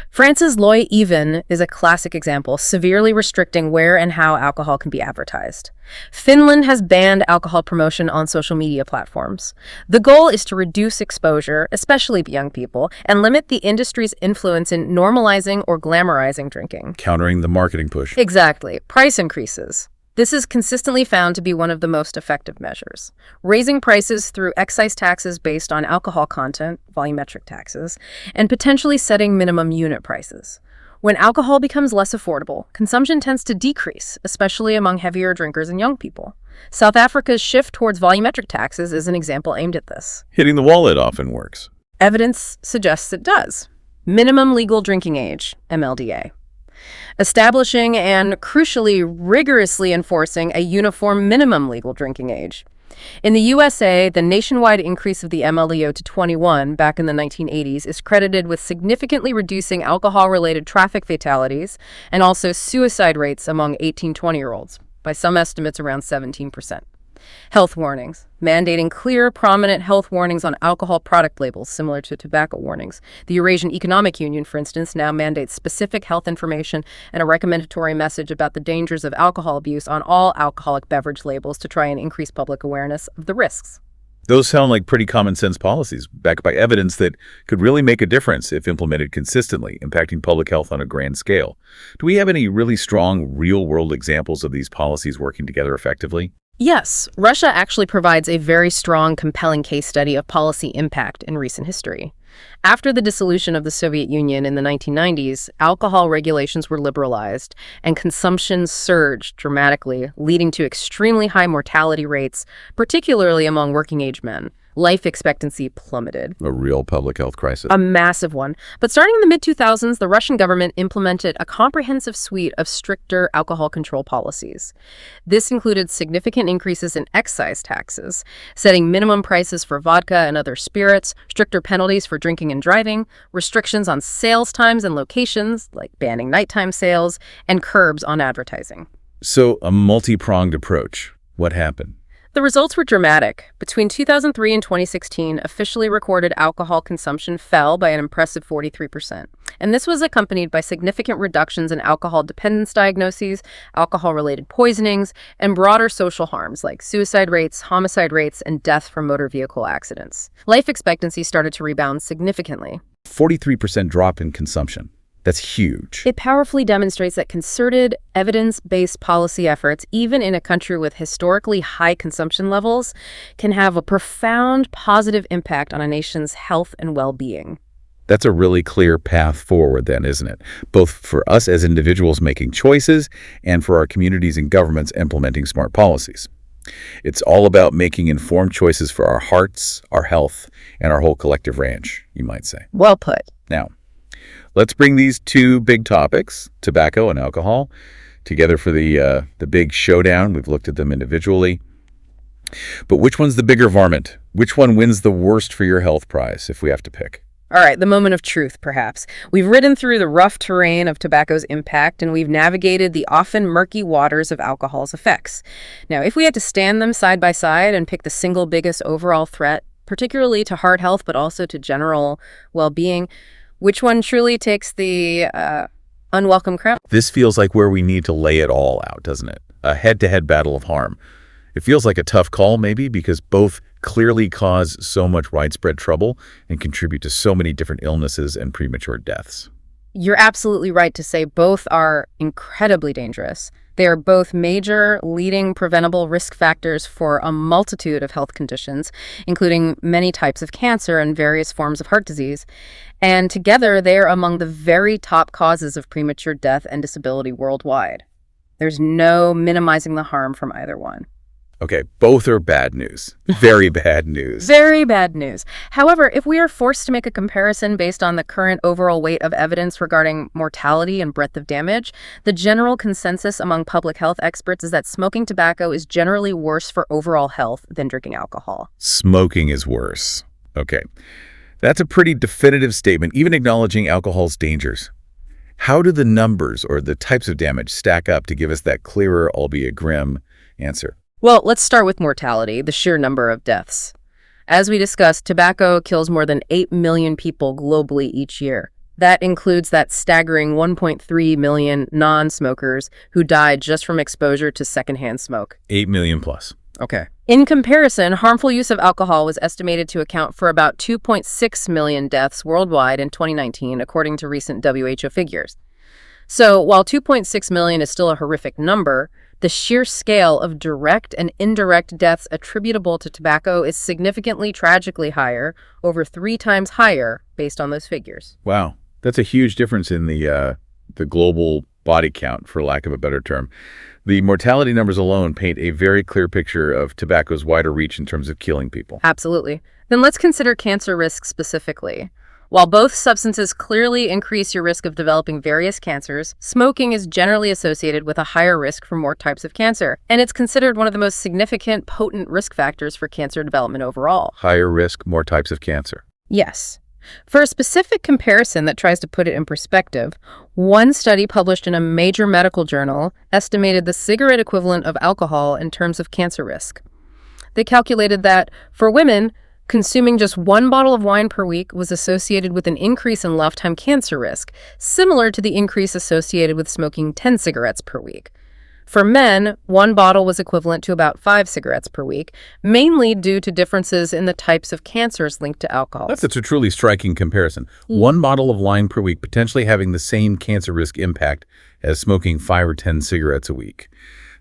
France's loi even is a classic example, severely restricting where and how alcohol can be advertised. Finland has banned alcohol promotion on social media platforms. The goal is to reduce exposure, especially young people, and limit the industry's influence in normalizing or glamorizing drinking. Countering the marketing push. Exactly. Price increases. This is consistently found to be one of the most effective measures. Raising prices through excise taxes based on alcohol content, volumetric taxes, and potentially setting minimum unit prices. When alcohol becomes less affordable, consumption tends to decrease, especially among heavier drinkers and young people. South Africa's shift towards volumetric taxes is an example aimed at this. Hitting the wallet often works. Evidence suggests it does. Minimum legal drinking age, MLDA. Establishing and, crucially, rigorously enforcing a uniform minimum legal drinking age. In the USA, the nationwide increase of the MLEO to 21 back in the 1980s is credited with significantly reducing alcohol-related traffic fatalities and also suicide rates among 18-20-year-olds, by some estimates around 17%. Health warnings, mandating clear, prominent health warnings on alcohol product labels similar to tobacco warnings. The Eurasian Economic Union, for instance, now mandates specific health information and a recommendatory message about the dangers of alcohol abuse on all alcoholic beverage labels to try and increase public awareness of the risks. Those sound like pretty common sense policies, backed by evidence that could really make a difference if implemented consistently, impacting public health on a grand scale. Do we have any really strong, real-world examples of these policies working together effectively? Yes, Russia actually provides a very strong, compelling case study of policy impact in recent history. After the dissolution of the Soviet Union in the 1990s, alcohol regulations were liberalized and consumption surged dramatically, leading to extremely high mortality rates, particularly among working-age men. Life expectancy plummeted. A real public health crisis. A massive one. But starting in the mid-2000s, the Russian government implemented a comprehensive suite of stricter alcohol control policies. This included significant increases in excise taxes, setting minimum prices for vodka and other spirits, stricter penalties for drinking and driving, restrictions on sales times and locations, like banning nighttime sales, and curbs on advertising. So, a multi-pronged approach. What happened? The results were dramatic. Between 2003 and 2016, officially recorded alcohol consumption fell by an impressive 43%. And this was accompanied by significant reductions in alcohol dependence diagnoses, alcohol-related poisonings, and broader social harms like suicide rates, homicide rates, and death from motor vehicle accidents. Life expectancy started to rebound significantly. 43% drop in consumption. That's huge. It powerfully demonstrates that concerted, evidence-based policy efforts, even in a country with historically high consumption levels, can have a profound positive impact on a nation's health and well-being. That's a really clear path forward then, isn't it? Both for us as individuals making choices and for our communities and governments implementing smart policies. It's all about making informed choices for our hearts, our health, and our whole collective ranch, you might say. Well put. Now, let's bring these two big topics, tobacco and alcohol, together for the big showdown. We've looked at them individually. But which one's the bigger varmint? Which one wins the worst for your health prize, if we have to pick? All right, the moment of truth, perhaps. We've ridden through the rough terrain of tobacco's impact, and we've navigated the often murky waters of alcohol's effects. Now, if we had to stand them side by side and pick the single biggest overall threat, particularly to heart health, but also to general well-being, which one truly takes the unwelcome crown? This feels like where we need to lay it all out, doesn't it? A head-to-head battle of harm. It feels like a tough call, maybe, because both clearly cause so much widespread trouble and contribute to so many different illnesses and premature deaths. You're absolutely right to say both are incredibly dangerous. They are both major, leading preventable risk factors for a multitude of health conditions, including many types of cancer and various forms of heart disease. And together, they are among the very top causes of premature death and disability worldwide. There's no minimizing the harm from either one. Okay, both are bad news. Very bad news. Very bad news. However, if we are forced to make a comparison based on the current overall weight of evidence regarding mortality and breadth of damage, the general consensus among public health experts is that smoking tobacco is generally worse for overall health than drinking alcohol. Smoking is worse. Okay, that's a pretty definitive statement, even acknowledging alcohol's dangers. How do the numbers or the types of damage stack up to give us that clearer, albeit grim, answer? Well, let's start with mortality, the sheer number of deaths. As we discussed, tobacco kills more than 8 million people globally each year. That includes that staggering 1.3 million non-smokers who died just from exposure to secondhand smoke. 8 million plus. Okay. In comparison, harmful use of alcohol was estimated to account for about 2.6 million deaths worldwide in 2019, according to recent WHO figures. So while 2.6 million is still a horrific number, the sheer scale of direct and indirect deaths attributable to tobacco is significantly tragically higher, over 3 times higher, based on those figures. Wow. That's a huge difference in the global body count, for lack of a better term. The mortality numbers alone paint a very clear picture of tobacco's wider reach in terms of killing people. Absolutely. Then let's consider cancer risk specifically. While both substances clearly increase your risk of developing various cancers, smoking is generally associated with a higher risk for more types of cancer, and it's considered one of the most significant, potent risk factors for cancer development overall. Higher risk, more types of cancer. Yes. For a specific comparison that tries to put it in perspective, one study published in a major medical journal estimated the cigarette equivalent of alcohol in terms of cancer risk. They calculated that, for women, consuming just 1 bottle of wine per week was associated with an increase in lifetime cancer risk, similar to the increase associated with smoking 10 cigarettes per week. For men, 1 bottle was equivalent to about 5 cigarettes per week, mainly due to differences in the types of cancers linked to alcohol. That's a truly striking comparison. 1 bottle of wine per week potentially having the same cancer risk impact as smoking 5 or 10 cigarettes a week.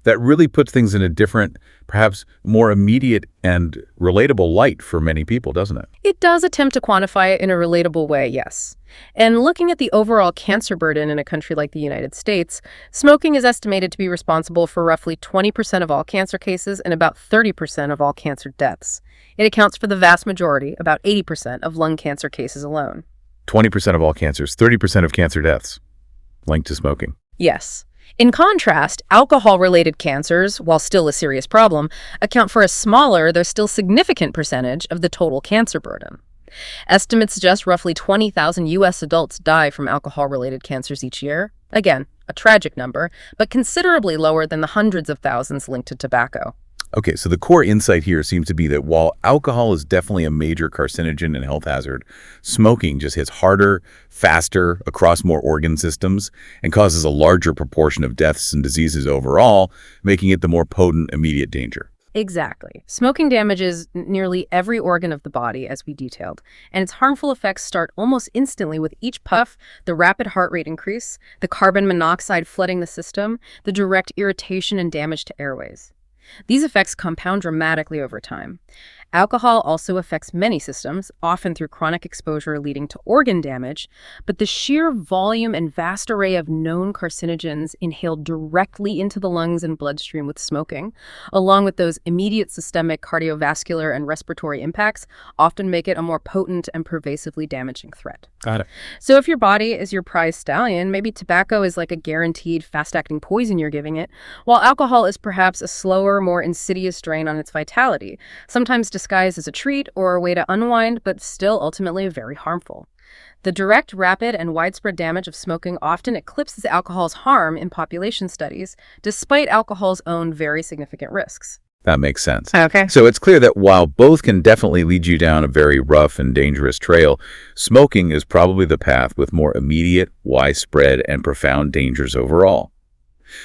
That really puts things in a different, perhaps more immediate and relatable light for many people, doesn't it? It does attempt to quantify it in a relatable way, yes. And looking at the overall cancer burden in a country like the United States, smoking is estimated to be responsible for roughly 20% of all cancer cases and about 30% of all cancer deaths. It accounts for the vast majority, about 80% of lung cancer cases alone. 20% of all cancers, 30% of cancer deaths linked to smoking. Yes. In contrast, alcohol-related cancers, while still a serious problem, account for a smaller, though still significant percentage of the total cancer burden. Estimates suggest roughly 20,000 U.S. adults die from alcohol-related cancers each year. Again, a tragic number, but considerably lower than the hundreds of thousands linked to tobacco. Okay, so the core insight here seems to be that while alcohol is definitely a major carcinogen and health hazard, smoking just hits harder, faster, across more organ systems, and causes a larger proportion of deaths and diseases overall, making it the more potent immediate danger. Exactly. Smoking damages nearly every organ of the body, as we detailed, and its harmful effects start almost instantly with each puff, the rapid heart rate increase, the carbon monoxide flooding the system, the direct irritation and damage to airways. These effects compound dramatically over time. Alcohol also affects many systems, often through chronic exposure leading to organ damage, but the sheer volume and vast array of known carcinogens inhaled directly into the lungs and bloodstream with smoking, along with those immediate systemic cardiovascular and respiratory impacts, often make it a more potent and pervasively damaging threat. Got it. So if your body is your prize stallion, maybe tobacco is like a guaranteed fast-acting poison you're giving it, while alcohol is perhaps a slower, more insidious drain on its vitality, sometimes disguised as a treat or a way to unwind, but still ultimately very harmful. The direct, rapid, and widespread damage of smoking often eclipses alcohol's harm in population studies, despite alcohol's own very significant risks. That makes sense. Okay. So it's clear that while both can definitely lead you down a very rough and dangerous trail, smoking is probably the path with more immediate, widespread, and profound dangers overall.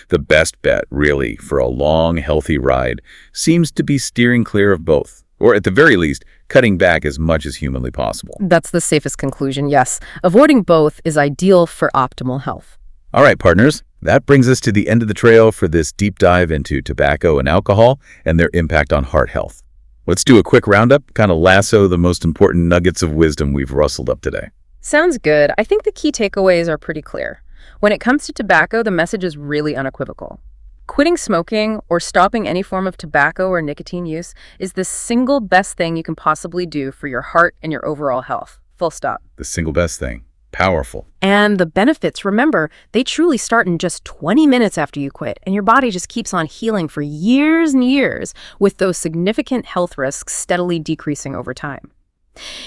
The best bet, really, for a long, healthy ride seems to be steering clear of both, or at the very least, cutting back as much as humanly possible. That's the safest conclusion, yes. Avoiding both is ideal for optimal health. All right, partners, that brings us to the end of the trail for this deep dive into tobacco and alcohol and their impact on heart health. Let's do a quick roundup, kind of lasso the most important nuggets of wisdom we've rustled up today. Sounds good. I think the key takeaways are pretty clear. When it comes to tobacco, the message is really unequivocal. Quitting smoking or stopping any form of tobacco or nicotine use is the single best thing you can possibly do for your heart and your overall health. Full stop. The single best thing. Powerful. And the benefits, remember, they truly start in just 20 minutes after you quit, and your body just keeps on healing for years and years, with those significant health risks steadily decreasing over time.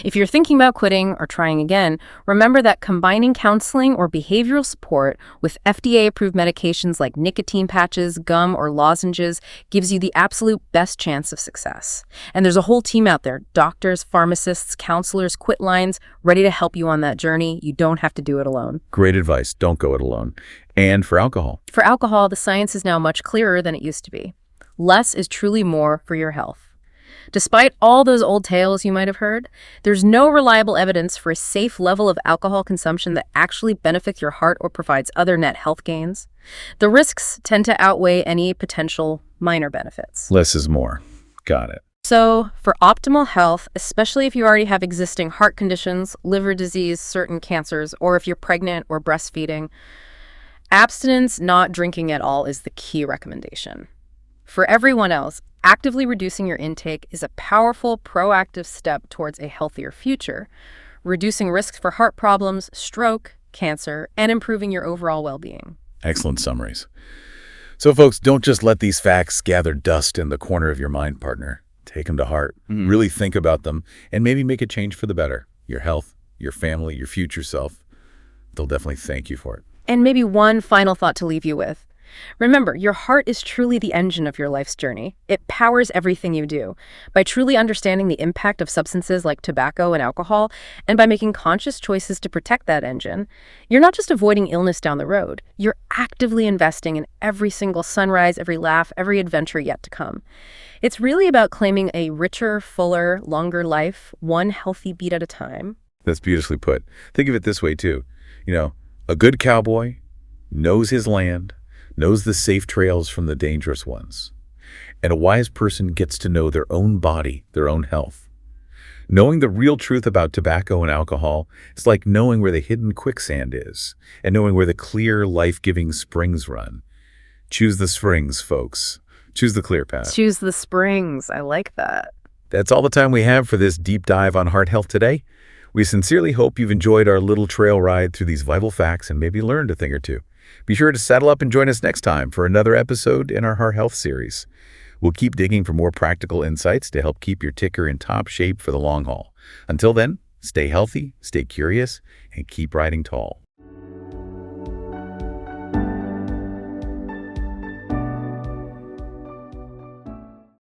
If you're thinking about quitting or trying again, remember that combining counseling or behavioral support with FDA-approved medications like nicotine patches, gum, or lozenges gives you the absolute best chance of success. And there's a whole team out there, doctors, pharmacists, counselors, quit lines, ready to help you on that journey. You don't have to do it alone. Great advice. Don't go it alone. And for alcohol? For alcohol, the science is now much clearer than it used to be. Less is truly more for your health. Despite all those old tales you might have heard, there's no reliable evidence for a safe level of alcohol consumption that actually benefits your heart or provides other net health gains. The risks tend to outweigh any potential minor benefits. Less is more. Got it. So, for optimal health, especially if you already have existing heart conditions, liver disease, certain cancers, or if you're pregnant or breastfeeding, abstinence, not drinking at all, is the key recommendation. For everyone else, actively reducing your intake is a powerful, proactive step towards a healthier future, reducing risks for heart problems, stroke, cancer, and improving your overall well-being. Excellent summaries. So, folks, don't just let these facts gather dust in the corner of your mind, partner. Take them to heart. Really think about them and maybe make a change for the better. Your health, your family, your future self. They'll definitely thank you for it. And maybe one final thought to leave you with. Remember, your heart is truly the engine of your life's journey. It powers everything you do. By truly understanding the impact of substances like tobacco and alcohol, and by making conscious choices to protect that engine, you're not just avoiding illness down the road. You're actively investing in every single sunrise, every laugh, every adventure yet to come. It's really about claiming a richer, fuller, longer life, one healthy beat at a time. That's beautifully put. Think of it this way, too. A good cowboy knows his land, knows the safe trails from the dangerous ones. And a wise person gets to know their own body, their own health. Knowing the real truth about tobacco and alcohol is like knowing where the hidden quicksand is and knowing where the clear, life-giving springs run. Choose the springs, folks. Choose the clear path. Choose the springs. I like that. That's all the time we have for this deep dive on heart health today. We sincerely hope you've enjoyed our little trail ride through these vital facts and maybe learned a thing or two. Be sure to saddle up and join us next time for another episode in our Heart Health series. We'll keep digging for more practical insights to help keep your ticker in top shape for the long haul. Until then, stay healthy, stay curious, and keep riding tall.